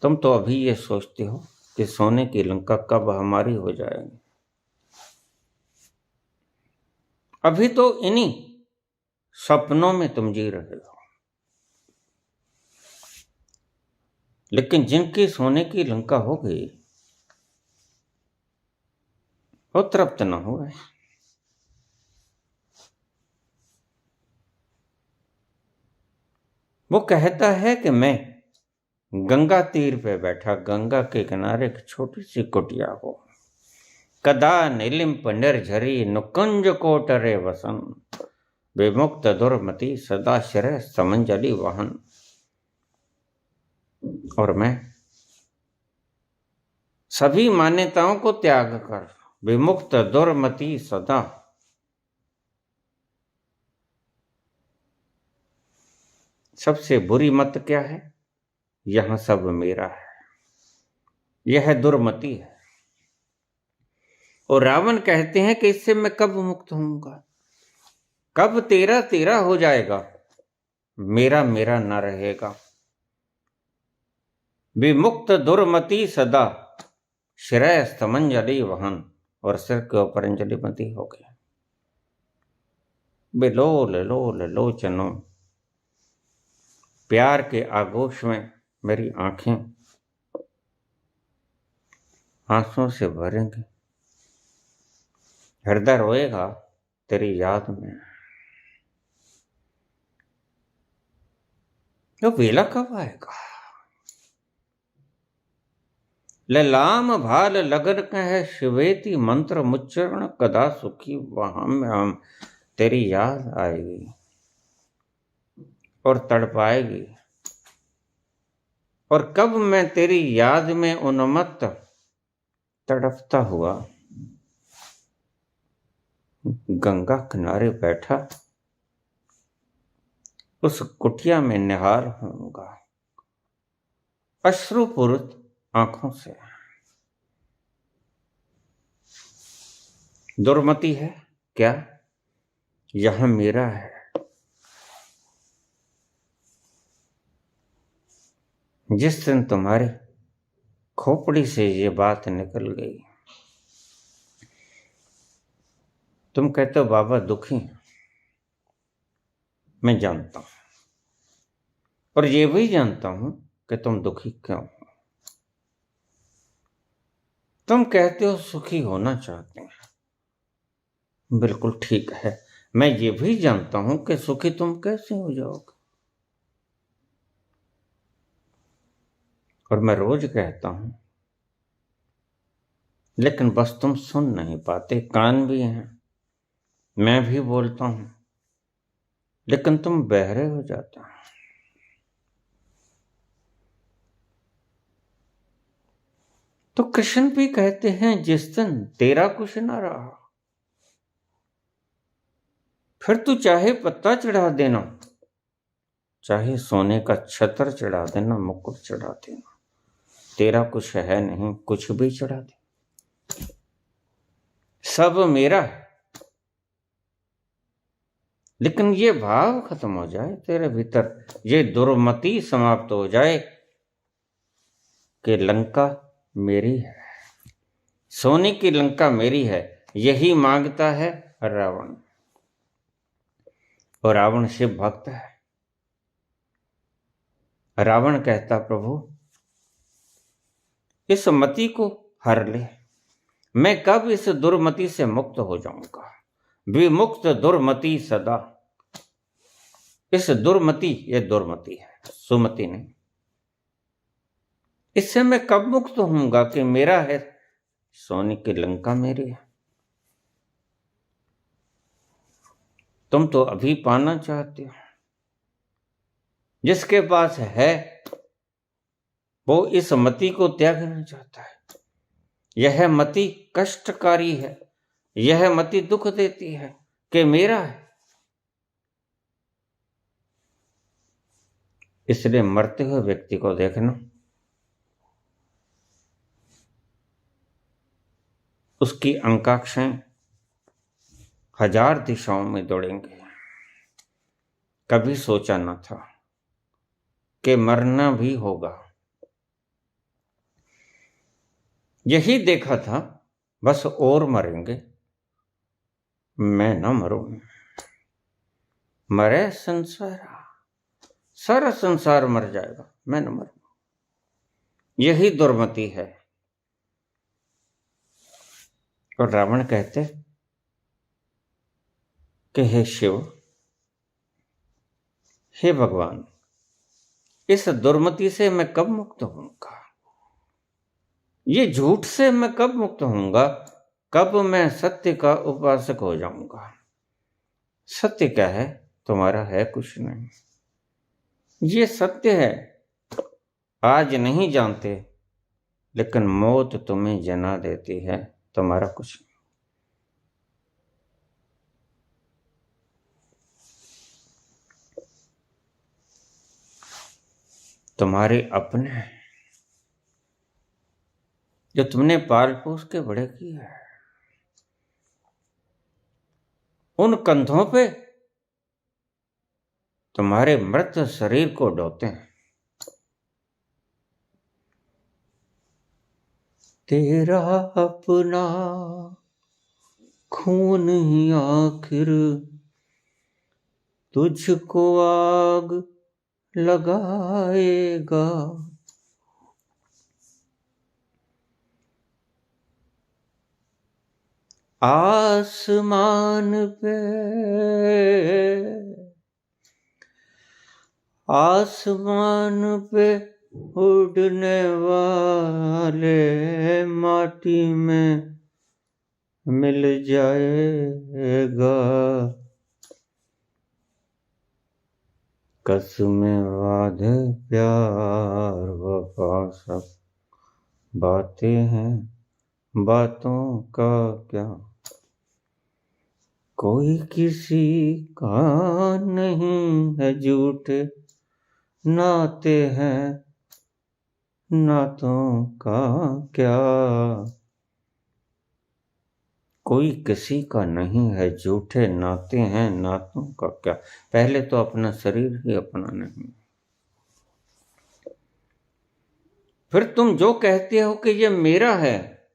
तुम तो अभी ये सोचते हो कि सोने की लंका कब हमारी हो जाएगी, अभी तो इन्हीं सपनों में तुम जी रहे हो, लेकिन जिनकी सोने की लंका हो गई वो तृप्त न हुए। वो कहता है कि मैं गंगा तीर पे बैठा, गंगा के किनारे एक छोटी सी कुटिया हो, कदा नीलिम्प निर्झरी नुकुंज कोटरे वसन, विमुक्त दुर्मति सदा शिरः समंजलि वहन। और मैं सभी मान्यताओं को त्याग कर विमुक्त दुर्मति सदा, सबसे बुरी मत क्या है, यहां सब मेरा है, यह दुर्मति है। और रावण कहते हैं कि इससे मैं कब मुक्त होऊंगा, कब तेरा तेरा हो जाएगा, मेरा मेरा न रहेगा। विमुक्त दुर्मति सदा श्रेय समंजलि वहन, और सिर के ऊपर अंजलि बंधी हो गया। बेलोल लोल लोचनो, प्यार के आगोश में मेरी आंखें आंसुओं से भरेंगी, हृदय रोएगा तेरी याद में। तो वेला कब आएगा, ललाम भाल लगन कह शिवेति मंत्र मुच्चरण, कदा सुखी वहां में हम, तेरी याद आएगी और तड़पाएगी। और कब मैं तेरी याद में उन्मत्त तड़पता हुआ गंगा किनारे बैठा उस कुटिया में निहार होऊंगा अश्रुपूरित आंखों से। दुर्मति है क्या, यहां मेरा है। जिस दिन तुम्हारी खोपड़ी से ये बात निकल गई, तुम कहते हो बाबा दुखी, मैं जानता हूं, और ये भी जानता हूं कि तुम दुखी क्यों हो। तुम कहते हो सुखी होना चाहते हैं, बिल्कुल ठीक है। मैं ये भी जानता हूं कि सुखी तुम कैसे हो जाओगे। और मैं रोज कहता हूं, लेकिन बस तुम सुन नहीं पाते। कान भी हैं, मैं भी बोलता हूं, लेकिन तुम बहरे हो जाते हो। तो कृष्ण भी कहते हैं जिस दिन तेरा कुछ ना रहा, फिर तू चाहे पत्ता चढ़ा देना, चाहे सोने का छत्र चढ़ा देना, मुकुट चढ़ा देना, तेरा कुछ है नहीं, कुछ भी चढ़ा दे, सब मेरा है। लेकिन ये भाव खत्म हो जाए तेरे भीतर, ये दुर्मति समाप्त हो जाए कि लंका मेरी है, सोने की लंका मेरी है। यही मांगता है रावण। और रावण शिव भक्त है। रावण कहता प्रभु इस मति को हर ले, मैं कब इस दुर्मति से मुक्त हो जाऊंगा। विमुक्त दुर्मति सदा, इस दुर्मति, ये दुर्मति है, सुमति नहीं, इससे मैं कब मुक्त होऊंगा कि मेरा है, सोने की लंका मेरी है। तुम तो अभी पाना चाहते हो, जिसके पास है वो इस मति को त्यागना चाहता है। यह मति कष्टकारी है, यह मति दुख देती है कि मेरा है। इसलिए मरते हुए व्यक्ति को देखना, उसकी अंकाक्षें हजार दिशाओं में दौड़ेंगे। कभी सोचा न था कि मरना भी होगा, यही देखा था बस और मरेंगे, मैं न मरूं, मरे संसार, सारा संसार मर जाएगा, मैं न मरूं। यही दुर्मति है। और रावण कहते कि हे शिव, हे भगवान, इस दुर्मति से मैं कब मुक्त होऊंगा? ये झूठ से मैं कब मुक्त होऊंगा? कब मैं सत्य का उपासक हो जाऊंगा? सत्य क्या है? तुम्हारा है कुछ नहीं। ये सत्य है, आज नहीं जानते, लेकिन मौत तुम्हें जना देती है, तुम्हारा कुछ नहीं। तुम्हारे अपने जो तुमने पाल पोस के बड़े किए हैं, उन कंधों पे तुम्हारे मृत शरीर को ढोते हैं। तेरा अपना खून ही आखिर तुझको आग लगाएगा। आसमान पे उड़ने वाले माटी में मिल जाएगा। कसमें वादे प्यार वफा सब बातें हैं, बातों का क्या? कोई किसी का नहीं है, झूठे नाते हैं, नातों का क्या? कोई किसी का नहीं है, झूठे नाते हैं, नातों का क्या? पहले तो अपना शरीर ही अपना नहीं, फिर तुम जो कहते हो कि ये मेरा है,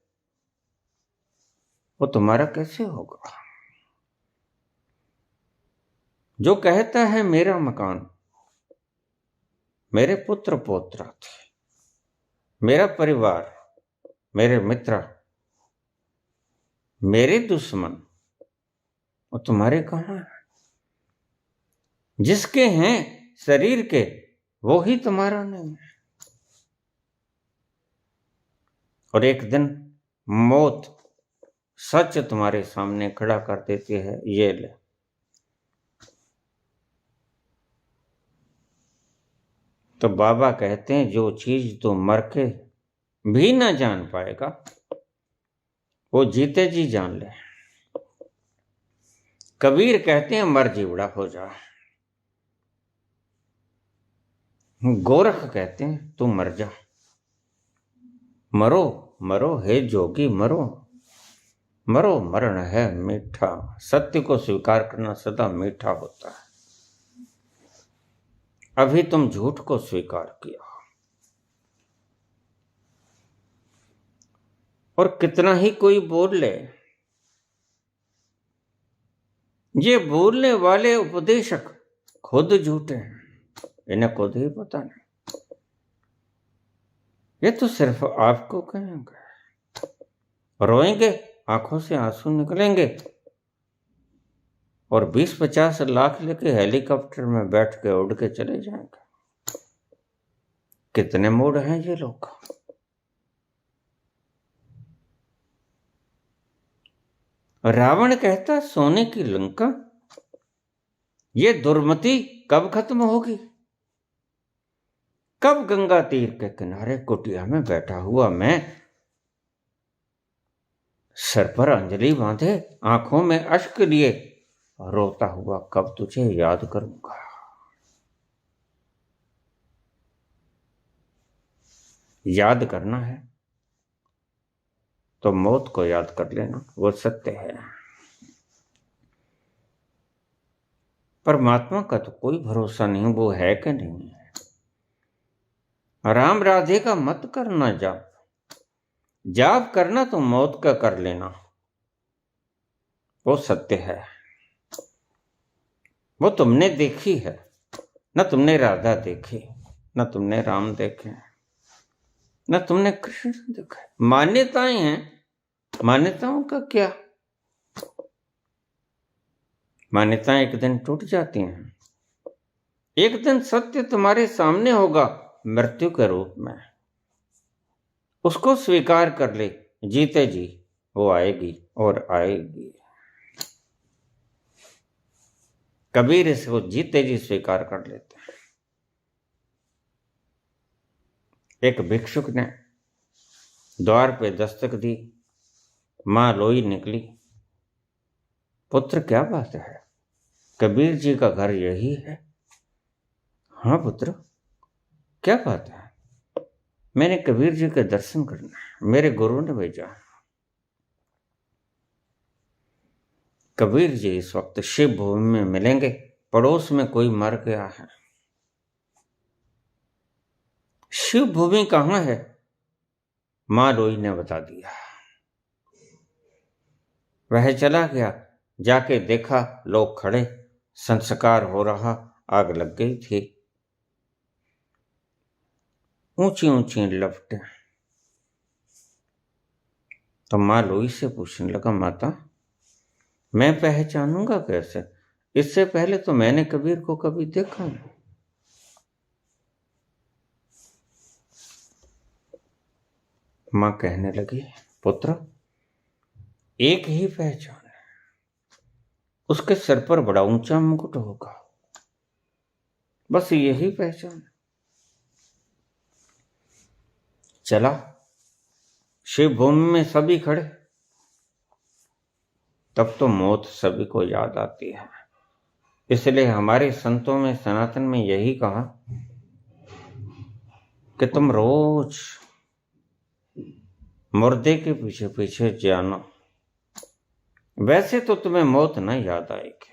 वो तुम्हारा कैसे होगा? जो कहता है मेरा मकान, मेरे पुत्र पौत्र थे, मेरा परिवार, मेरे मित्र, मेरे दुश्मन, वो तुम्हारे कहाँ है? जिसके हैं शरीर के, वो ही तुम्हारा नहीं है। और एक दिन मौत सच तुम्हारे सामने खड़ा कर देती है, ये ले। तो बाबा कहते हैं जो चीज तो मर के भी ना जान पाएगा, वो जीते जी जान ले। कबीर कहते हैं मर जीवड़ा हो जा। गोरख कहते हैं तू मर जा। मरो मरो हे जोगी मरो, मरो मरण है मीठा। सत्य को स्वीकार करना सदा मीठा होता है। अभी तुम झूठ को स्वीकार किया, और कितना ही कोई बोल ले, ये बोलने वाले उपदेशक खुद झूठे हैं, इन्हें खुद ही पता नहीं। ये तो सिर्फ आपको कहेंगे, रोएंगे, आंखों से आंसू निकलेंगे, और 20-50 लाख लेके हेलीकॉप्टर में बैठ के उड़ के चले जाएंगे। कितने मूड हैं ये लोग। रावण कहता सोने की लंका, ये दुर्मति कब खत्म होगी? कब गंगा तीर के किनारे कुटिया में बैठा हुआ मैं, सर पर अंजलि बांधे, आंखों में अश्क लिए रोता हुआ कब तुझे याद करूंगा? याद करना है तो मौत को याद कर लेना, वो सत्य है। परमात्मा का तो कोई भरोसा नहीं, वो है कि नहीं है। राम राधे का मत करना जाप, जाप करना तो मौत का कर लेना। वो सत्य है, वो तुमने देखी है। न तुमने राधा देखी, न तुमने राम देखे, न तुमने कृष्ण देखा। मान्यताएं हैं, मान्यताओं का क्या? मान्यताएं एक दिन टूट जाती हैं। एक दिन सत्य तुम्हारे सामने होगा मृत्यु के रूप में। उसको स्वीकार कर ले, जीते जी वो आएगी और आएगी। कबीर इसको जीते जी स्वीकार कर लेते हैं। एक भिक्षुक ने द्वार पे दस्तक दी, मां लोई निकली। पुत्र क्या बात है, कबीर जी का घर यही है? हाँ पुत्र, क्या बात है? मैंने कबीर जी के दर्शन करना है, मेरे गुरु ने भेजा। कबीर जी इस वक्त शिव भूमि में मिलेंगे, पड़ोस में कोई मर गया है। शिव भूमि कहां है? मां लोई ने बता दिया। वह चला गया, जाके देखा लोग खड़े, संस्कार हो रहा, आग लग गई थी। ऊंची ऊंची लपटें। तो मां लोई से पूछने लगा, माता मैं पहचानूंगा कैसे? इससे पहले तो मैंने कबीर को कभी देखा नहीं। मां कहने लगी, पुत्र एक ही पहचान है, उसके सिर पर बड़ा ऊंचा मुकुट होगा, बस यही पहचान। चला, शिव भूमि में सभी खड़े। तब तो मौत सभी को याद आती है। इसलिए हमारे संतों में, सनातन में यही कहा कि तुम रोज मुर्दे के पीछे पीछे जानो, वैसे तो तुम्हें मौत न याद आएगी।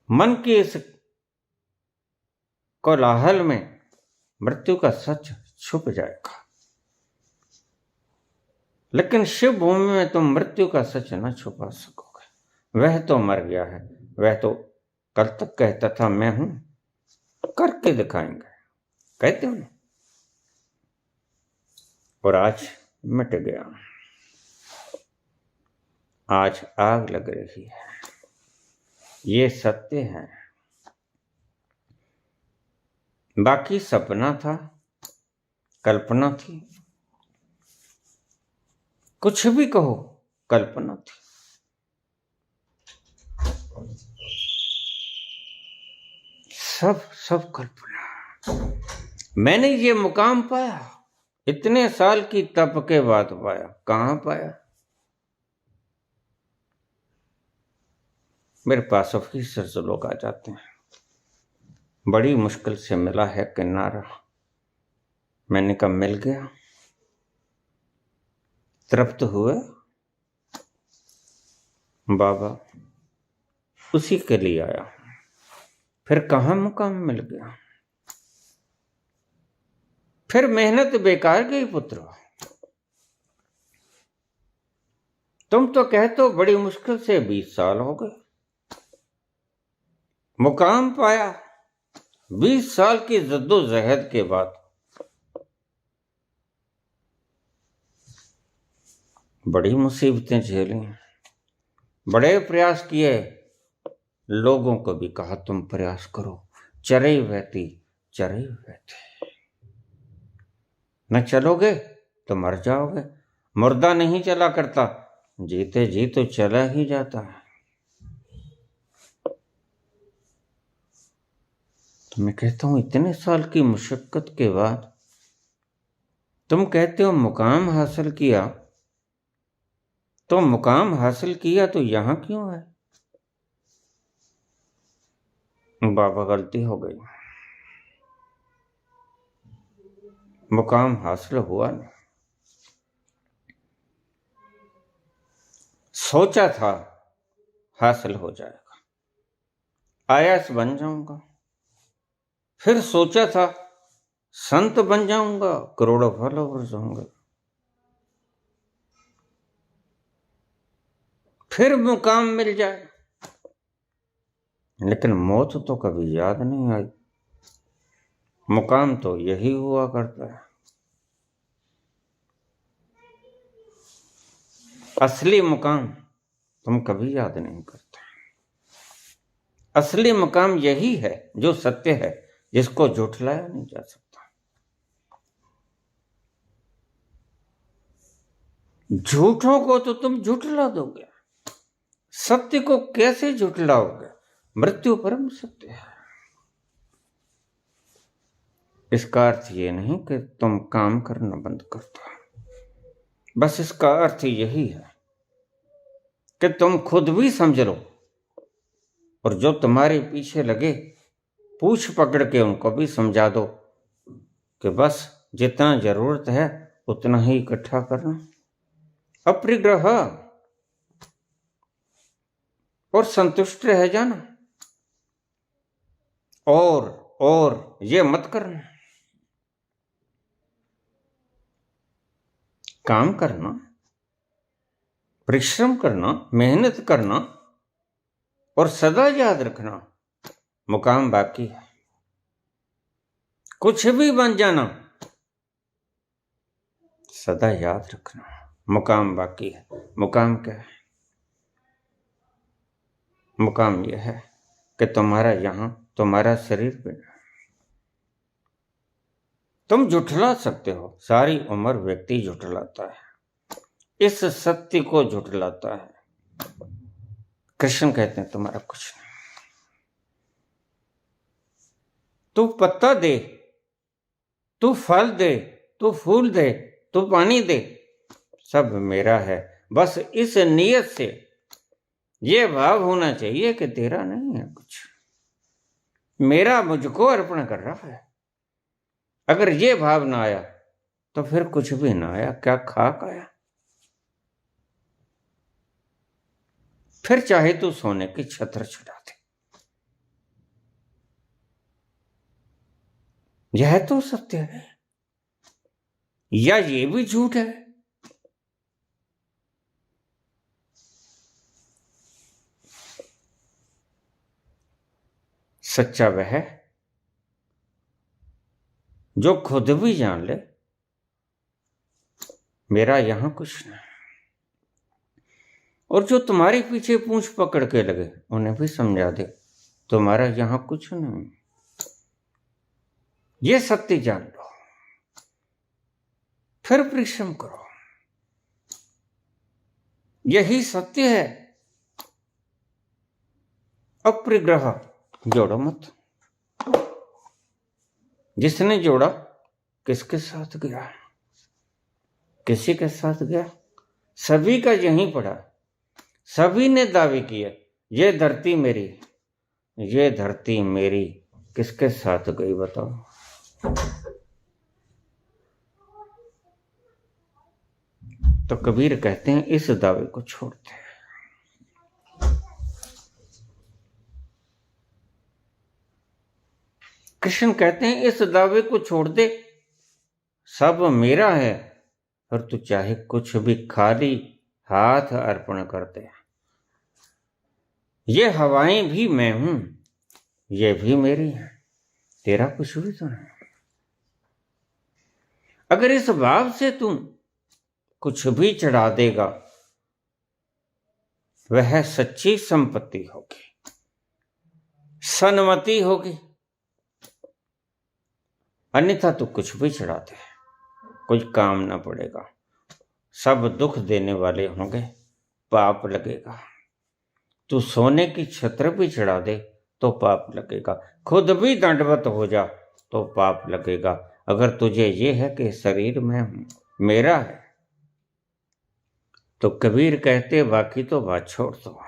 मन की इस कोलाहल में मृत्यु का सच छुप जाएगा, लेकिन शिव भूमि में तुम मृत्यु का सच न छुपा सकोगे। वह तो मर गया है, वह तो कल तक कहता था मैं हूं, करके दिखाएंगे, कहते हो ना। और आज मिट गया, आज आग लग रही है। ये सत्य है, बाकी सपना था, कल्पना थी। कुछ भी कहो, कल्पना थी। सब कल्पना। मैंने ये मुकाम पाया, इतने साल की तप के बाद पाया। कहां पाया? मेरे पास ऑफिसर से लोग आ जाते हैं, बड़ी मुश्किल से मिला है किनारा। मैंने कहा मिल गया, तृप्त हुए बाबा, उसी के लिए आया। फिर कहां मुकाम मिल गया? फिर मेहनत बेकार गई पुत्र। तुम तो कहते हो बड़ी मुश्किल से 20 साल हो गए, मुकाम पाया 20 साल की जद्दोजहद के बाद। बड़ी मुसीबतें झेली, बड़े प्रयास किए, लोगों को भी कहा तुम प्रयास करो, चरई बहती चरई बहती, न चलोगे तो मर जाओगे। मुर्दा नहीं चला करता, जीते जी तो चला ही जाता है। तो मैं कहता हूं इतने साल की मुशक्कत के बाद तुम कहते हो मुकाम हासिल किया, तो मुकाम हासिल किया तो यहां क्यों है? बाबा गलती हो गई, मुकाम हासिल हुआ नहीं। सोचा था हासिल हो जाएगा, आईएएस बन जाऊंगा, फिर सोचा था संत बन जाऊंगा, करोड़ों फॉलोवर्स होंगे। फिर मुकाम मिल जाए, लेकिन मौत तो कभी याद नहीं आई। मुकाम तो यही हुआ करता है। असली मुकाम तुम कभी याद नहीं करते। असली मुकाम यही है जो सत्य है, जिसको झुठलाया नहीं जा सकता। झूठों को तो तुम झुठला दोगे, सत्य को कैसे झुठलाओगे? मृत्यु परम सत्य है। इसका अर्थ ये नहीं कि तुम काम करना बंद कर दो, बस इसका अर्थ यही है कि तुम खुद भी समझ लो और जो तुम्हारे पीछे लगे पूछ पकड़ के उनको भी समझा दो कि बस जितना जरूरत है उतना ही इकट्ठा करना, अपरिग्रह और संतुष्ट रह जाना, और ये मत करना। काम करना, परिश्रम करना, मेहनत करना और सदा याद रखना मुकाम बाकी है। कुछ भी बन जाना, सदा याद रखना मुकाम बाकी है। मुकाम क्या है? मुकाम यह है कि तुम्हारा यहां, तुम्हारा शरीर पे तुम झुठला सकते हो। सारी उम्र व्यक्ति झुठलाता है, इस सत्य को झुठलाता है। कृष्ण कहते हैं तुम्हारा कुछ नहीं। तू पत्ता दे, तू फल दे, तू फूल दे, तू पानी दे, सब मेरा है। बस इस नियत से ये भाव होना चाहिए कि तेरा नहीं है कुछ, मेरा मुझको अर्पण कर रहा है। अगर ये भाव ना आया तो फिर कुछ भी ना आया, क्या खाक आया। फिर चाहे तू सोने की छत्र छुड़ा दे, यह तो सत्य है या ये भी झूठ है? सच्चा वह है जो खुद भी जान ले मेरा यहां कुछ नहीं, और जो तुम्हारे पीछे पूंछ पकड़ के लगे उन्हें भी समझा दे तुम्हारा यहां कुछ नहीं। ये सत्य जान लो, फिर परिश्रम करो। यही सत्य है। अपरिग्रह जोड़ो मत। जिसने जोड़ा किसके साथ गया? किसी के साथ गया? सभी का यहीं पड़ा। सभी ने दावे किए ये धरती मेरी, ये धरती मेरी। किसके साथ गई बताओ? तो कबीर कहते हैं इस दावे को छोड़ते हैं। कृष्ण कहते हैं इस दावे को छोड़ दे, सब मेरा है, और तू चाहे कुछ भी खाली हाथ अर्पण कर दे। ये हवाएं भी मैं हूं, ये भी मेरी है, तेरा कुछ भी तो नहीं। अगर इस भाव से तुम कुछ भी चढ़ा देगा, वह सच्ची संपत्ति होगी, सन्मति होगी। अन्यथा तू कुछ भी चढ़ा दे, कुछ काम ना पड़ेगा, सब दुख देने वाले होंगे, पाप लगेगा। तू सोने की छत्र भी चढ़ा दे तो पाप लगेगा, खुद भी दंडवत हो जा तो पाप लगेगा। अगर तुझे ये है कि शरीर में मेरा है, तो कबीर कहते बाकी तो बात छोड़ दो।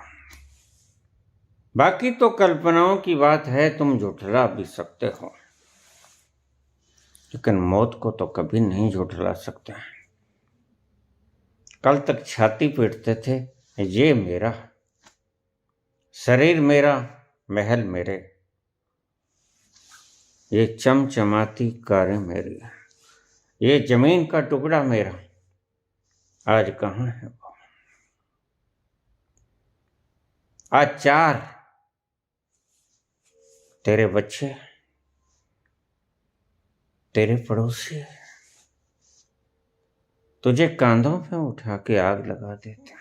बाकी तो कल्पनाओं की बात है, तुम झुठला भी सकते हो, लेकिन मौत को तो कभी नहीं झुठला सकते। कल तक छाती पीटते थे ये मेरा शरीर, मेरा महल मेरे, ये चमचमाती कारें मेरी, ये जमीन का टुकड़ा मेरा। आज कहाँ है वो? आज 4 तेरे बच्चे, तेरे पड़ोसी तुझे कांधों पे उठा के आग लगा देते हैं।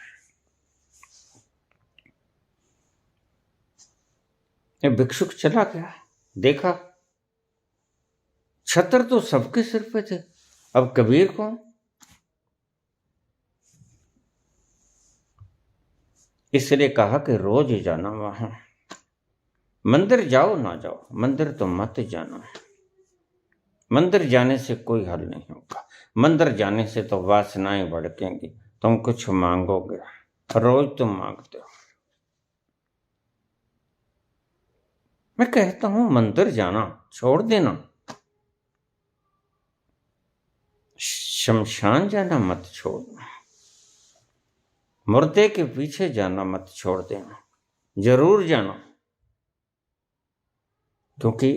ये भिक्षुक चला गया, देखा छतर तो सबके सिर पे थे, अब कबीर कौन? इसलिए कहा कि रोज जाना वहां। मंदिर जाओ ना जाओ, मंदिर तो मत जाना। मंदिर जाने से कोई हल नहीं होगा। मंदिर जाने से तो वासनाएं भड़केंगी, तुम कुछ मांगोगे, रोज तुम मांगते हो। मैं कहता हूं मंदिर जाना छोड़ देना, शमशान जाना मत छोड़ना, मुर्दे के पीछे जाना मत छोड़ देना, जरूर जाना। क्योंकि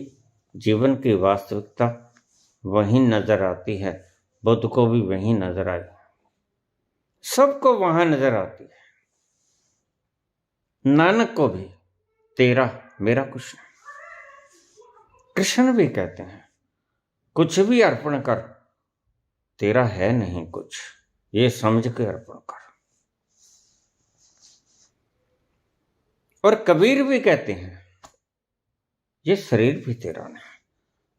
जीवन की वास्तविकता वहीं नजर आती है। बुद्ध को भी वहीं नजर आई, सबको वहां नजर आती है। नानक को भी तेरा मेरा कुछ नहीं। कृष्ण भी कहते हैं कुछ भी अर्पण कर, तेरा है नहीं कुछ, ये समझ के अर्पण कर। और कबीर भी कहते हैं ये शरीर भी तेरा नहीं,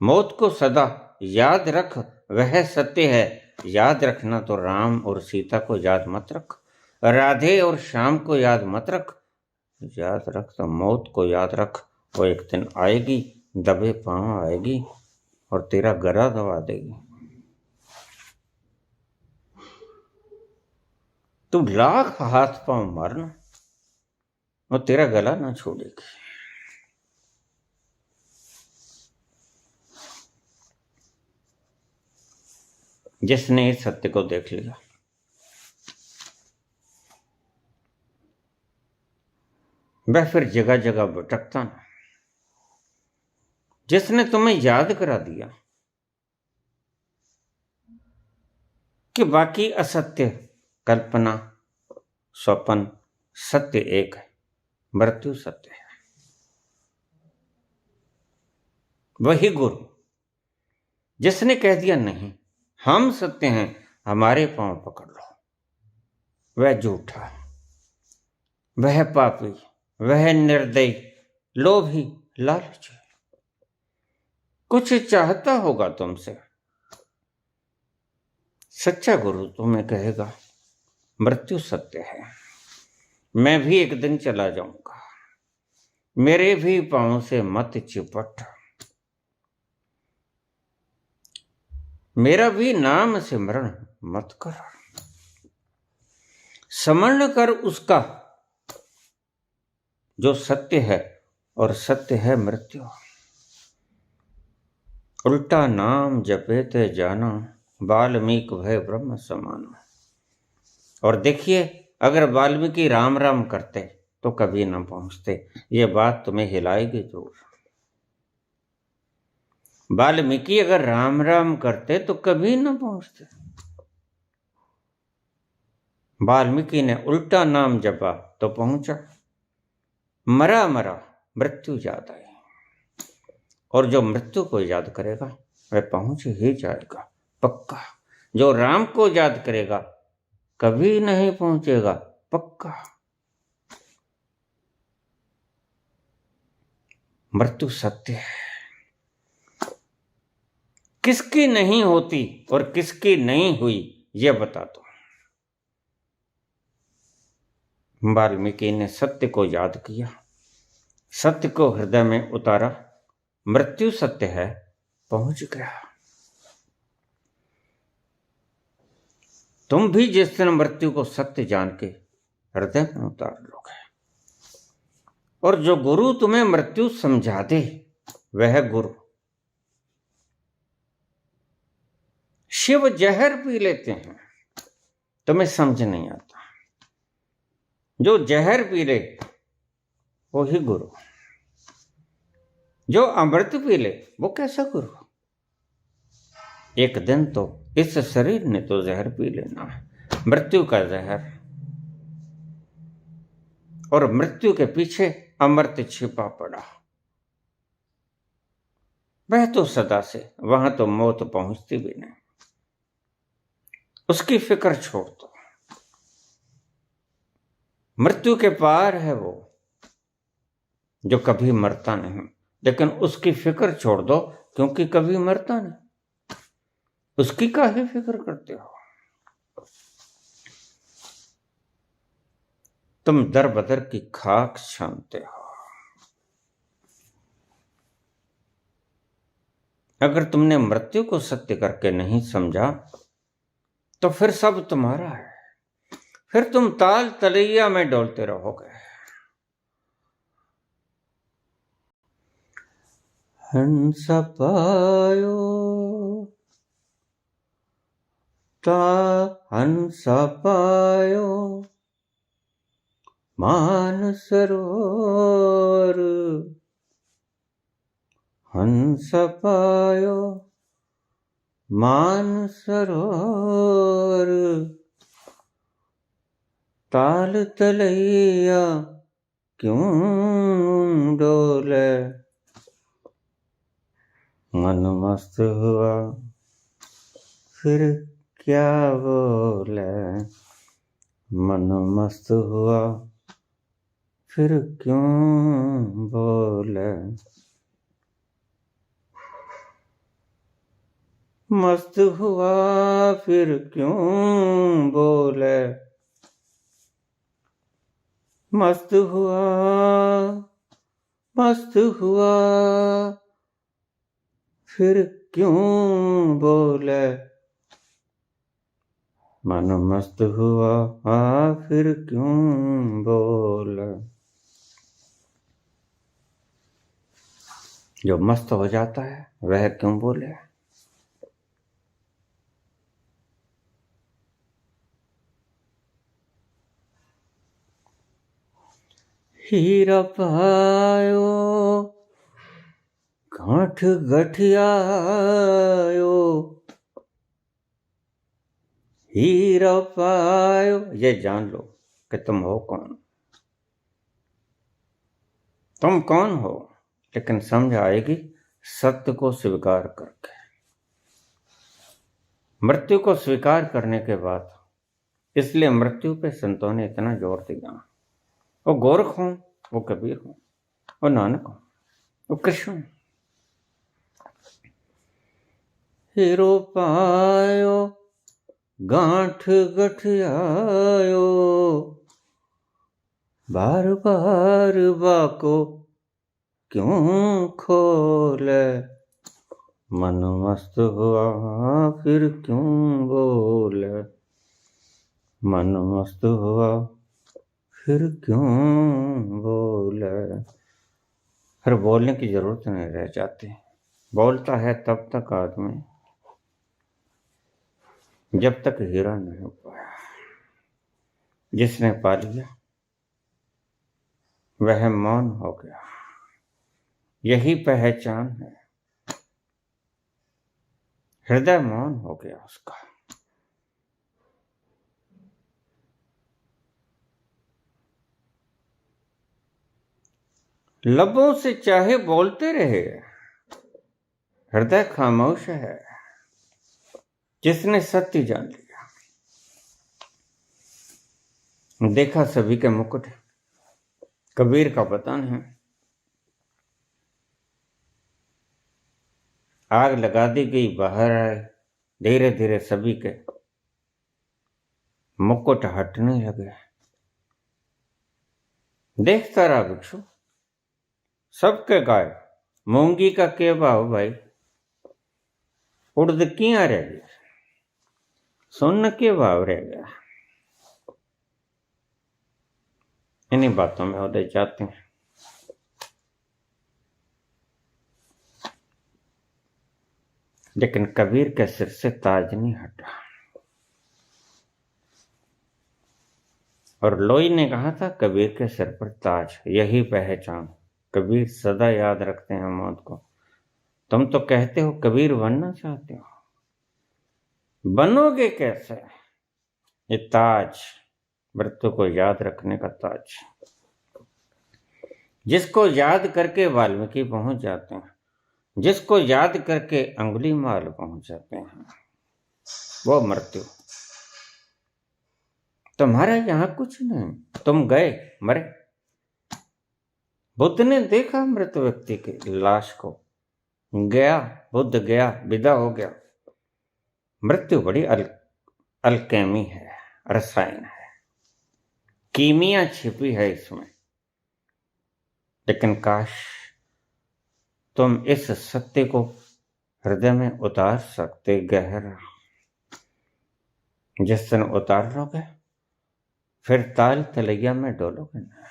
मौत को सदा याद रख, वह सत्य है। याद रखना तो राम और सीता को याद मत रख, राधे और श्याम को याद मत रख, याद रख तो मौत को याद रख। वो एक दिन आएगी, दबे पांव आएगी और तेरा गला दबा देगी। तू लाख हाथ पांव मारना और तेरा गला ना छोड़ेगी। जिसने इस सत्य को देख लिया, वह फिर जगह जगह भटकता ना। जिसने तुम्हें याद करा दिया कि बाकी असत्य, कल्पना, स्वप्न, सत्य एक है, मृत्यु सत्य है, वही गुरु। जिसने कह दिया नहीं हम सत्य हैं, हमारे पांव पकड़ लो, वह झूठा, वह पापी, वह निर्दयी, लोभी, लालची, कुछ चाहता होगा तुमसे। सच्चा गुरु तुम्हें कहेगा मृत्यु सत्य है, मैं भी एक दिन चला जाऊंगा, मेरे भी पांव से मत चिपट, मेरा भी नाम सिमरण मत कर, स्मरण कर उसका जो सत्य है, और सत्य है मृत्यु। उल्टा नाम जपे ते जाना, वाल्मीकि भय ब्रह्म समाना। और देखिए अगर वाल्मीकि राम राम करते तो कभी ना पहुंचते, ये बात तुम्हें हिलाएगी जरूर। वाल्मीकि अगर राम राम करते तो कभी ना पहुंचते। वाल्मीकि ने उल्टा नाम जपा तो पहुंचा, मरा मरा मृत्यु याद आई। और जो मृत्यु को याद करेगा वह पहुंच ही जाएगा पक्का। जो राम को याद करेगा कभी नहीं पहुंचेगा पक्का। मृत्यु सत्य है, किसकी नहीं होती और किसकी नहीं हुई यह बता दो। वाल्मीकि ने सत्य को याद किया, सत्य को हृदय में उतारा, मृत्यु सत्य है, पहुंच गया। तुम भी जिस दिन मृत्यु को सत्य जान के हृदय में उतार लोगे, और जो गुरु तुम्हें मृत्यु समझा दे वह गुरु। शिव जहर पी लेते हैं, तुम्हें समझ नहीं आता। जो जहर पी ले वो ही गुरु, जो अमृत पी ले वो कैसा गुरु। एक दिन तो इस शरीर ने तो जहर पी लेना है, मृत्यु का जहर। और मृत्यु के पीछे अमर्त्य छिपा पड़ा। वह तो सदा से, वहां तो मौत पहुंचती भी नहीं। उसकी फिक्र छोड़ दो, मृत्यु के पार है वो जो कभी मरता नहीं, लेकिन उसकी फिक्र छोड़ दो क्योंकि कभी मरता नहीं। उसकी काहे फिक्र करते हो? तुम दर बदर की खाक छानते हो। अगर तुमने मृत्यु को सत्य करके नहीं समझा तो फिर सब तुम्हारा है, फिर तुम ताल तलैया में डोलते रहोगे। हंस पायो ता हंस पायो मान सरोवर, हंस पायो मान सरोवर, ताल तलैया क्यों डोले। मन मस्त हुआ फिर क्या बोले, मन मस्त हुआ फिर क्यों बोले। मस्त हुआ फिर क्यों बोले, मस्त हुआ फिर क्यों बोले। मन मस्त हुआ फिर क्यों बोले। जो मस्त हो जाता है वह क्यों बोले। हीरा पायो गांठ गठियायो, हीरा पायो, ये जान लो कि तुम हो कौन। तुम कौन हो लेकिन समझ आएगी सत्य को स्वीकार करके। मृत्यु को स्वीकार करने के बाद, इसलिए मृत्यु पे संतों ने इतना जोर दिया। वो गोरख हो, वो कबीर हो, वो नानक हो, वो कृष्ण। हीरो पायो गांठ गठियायो, बार बार बाको क्यों खोले। मन मस्त हुआ फिर क्यों बोले, मन मस्त हुआ फिर क्यों बोले। फिर बोलने की जरूरत नहीं रह जाती। बोलता है तब तक आदमी जब तक हीरा नहीं हो पाया। जिसने पा लिया वह मौन हो गया। यही पहचान है। हृदय मौन हो गया उसका। लबों से चाहे बोलते रहे, हृदय खामोश है। जिसने सत्य जान लिया, देखा सभी के मुकुट। कबीर का वतन है, आग लगा दी गई, बाहर आए, धीरे धीरे सभी के मुकुट हटने लगे। देखता रहा भिक्षु, सबके गाय। मूंगी का के भाव भाई, उड़द किया रह गया, सोन के भाव रह गया। इन्हीं बातों में उदय जाते हैं। लेकिन कबीर के सिर से ताज नहीं हटा। और लोई ने कहा था कबीर के सिर पर ताज, यही पहचान। कबीर सदा याद रखते हैं मौत को। तुम तो कहते हो कबीर बनना चाहते हो, बनोगे कैसे? ये ताज, मृत्यु को याद रखने का ताज। जिसको याद करके वाल्मीकि पहुंच जाते हैं, जिसको याद करके अंगुलीमाल पहुंच जाते हैं, वो मृत्यु। तुम्हारा यहां कुछ नहीं, तुम गए मरे। बुद्ध ने देखा मृत व्यक्ति की लाश को, गया बुद्ध, गया विदा हो गया। मृत्यु बड़ी अल्केमी है, रसायन है, कीमिया छिपी है इसमें। लेकिन काश तुम इस सत्य को हृदय में उतार सकते गहरा। जिस दिन उतार लोगे फिर ताल तलैया में डोलोगे ना।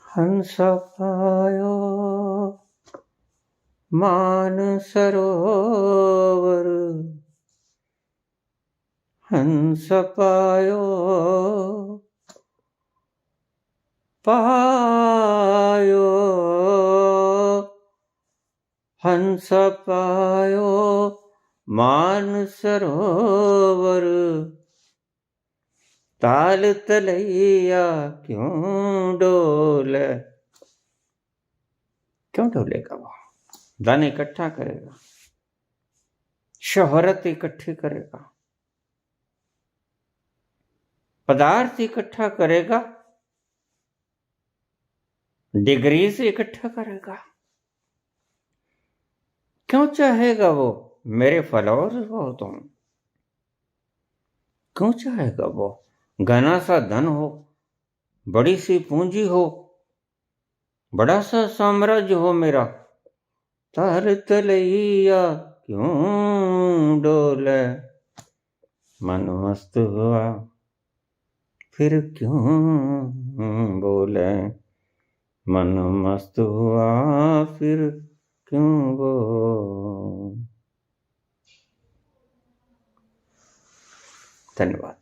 हंस पायो मान सरोवर, हंस पायो पायो, हंस पायो मान सरोवर, ताल तलैया क्यों डोले। क्यों डोलेगा वो? धन इकट्ठा करेगा, शोहरत इकट्ठी करेगा, पदार्थ इकट्ठा करेगा, डिग्री से इकट्ठा करेगा। क्यों चाहेगा वो मेरे फॉलोअर्स हो तुम? क्यों चाहेगा वो घना सा धन हो, बड़ी सी पूंजी हो, बड़ा सा साम्राज्य हो मेरा? ताल तलैया क्यों डोले। मन मस्त हुआ फिर क्यों बोले, मन मस्त हुआ फिर क्यों बोले। धन्यवाद।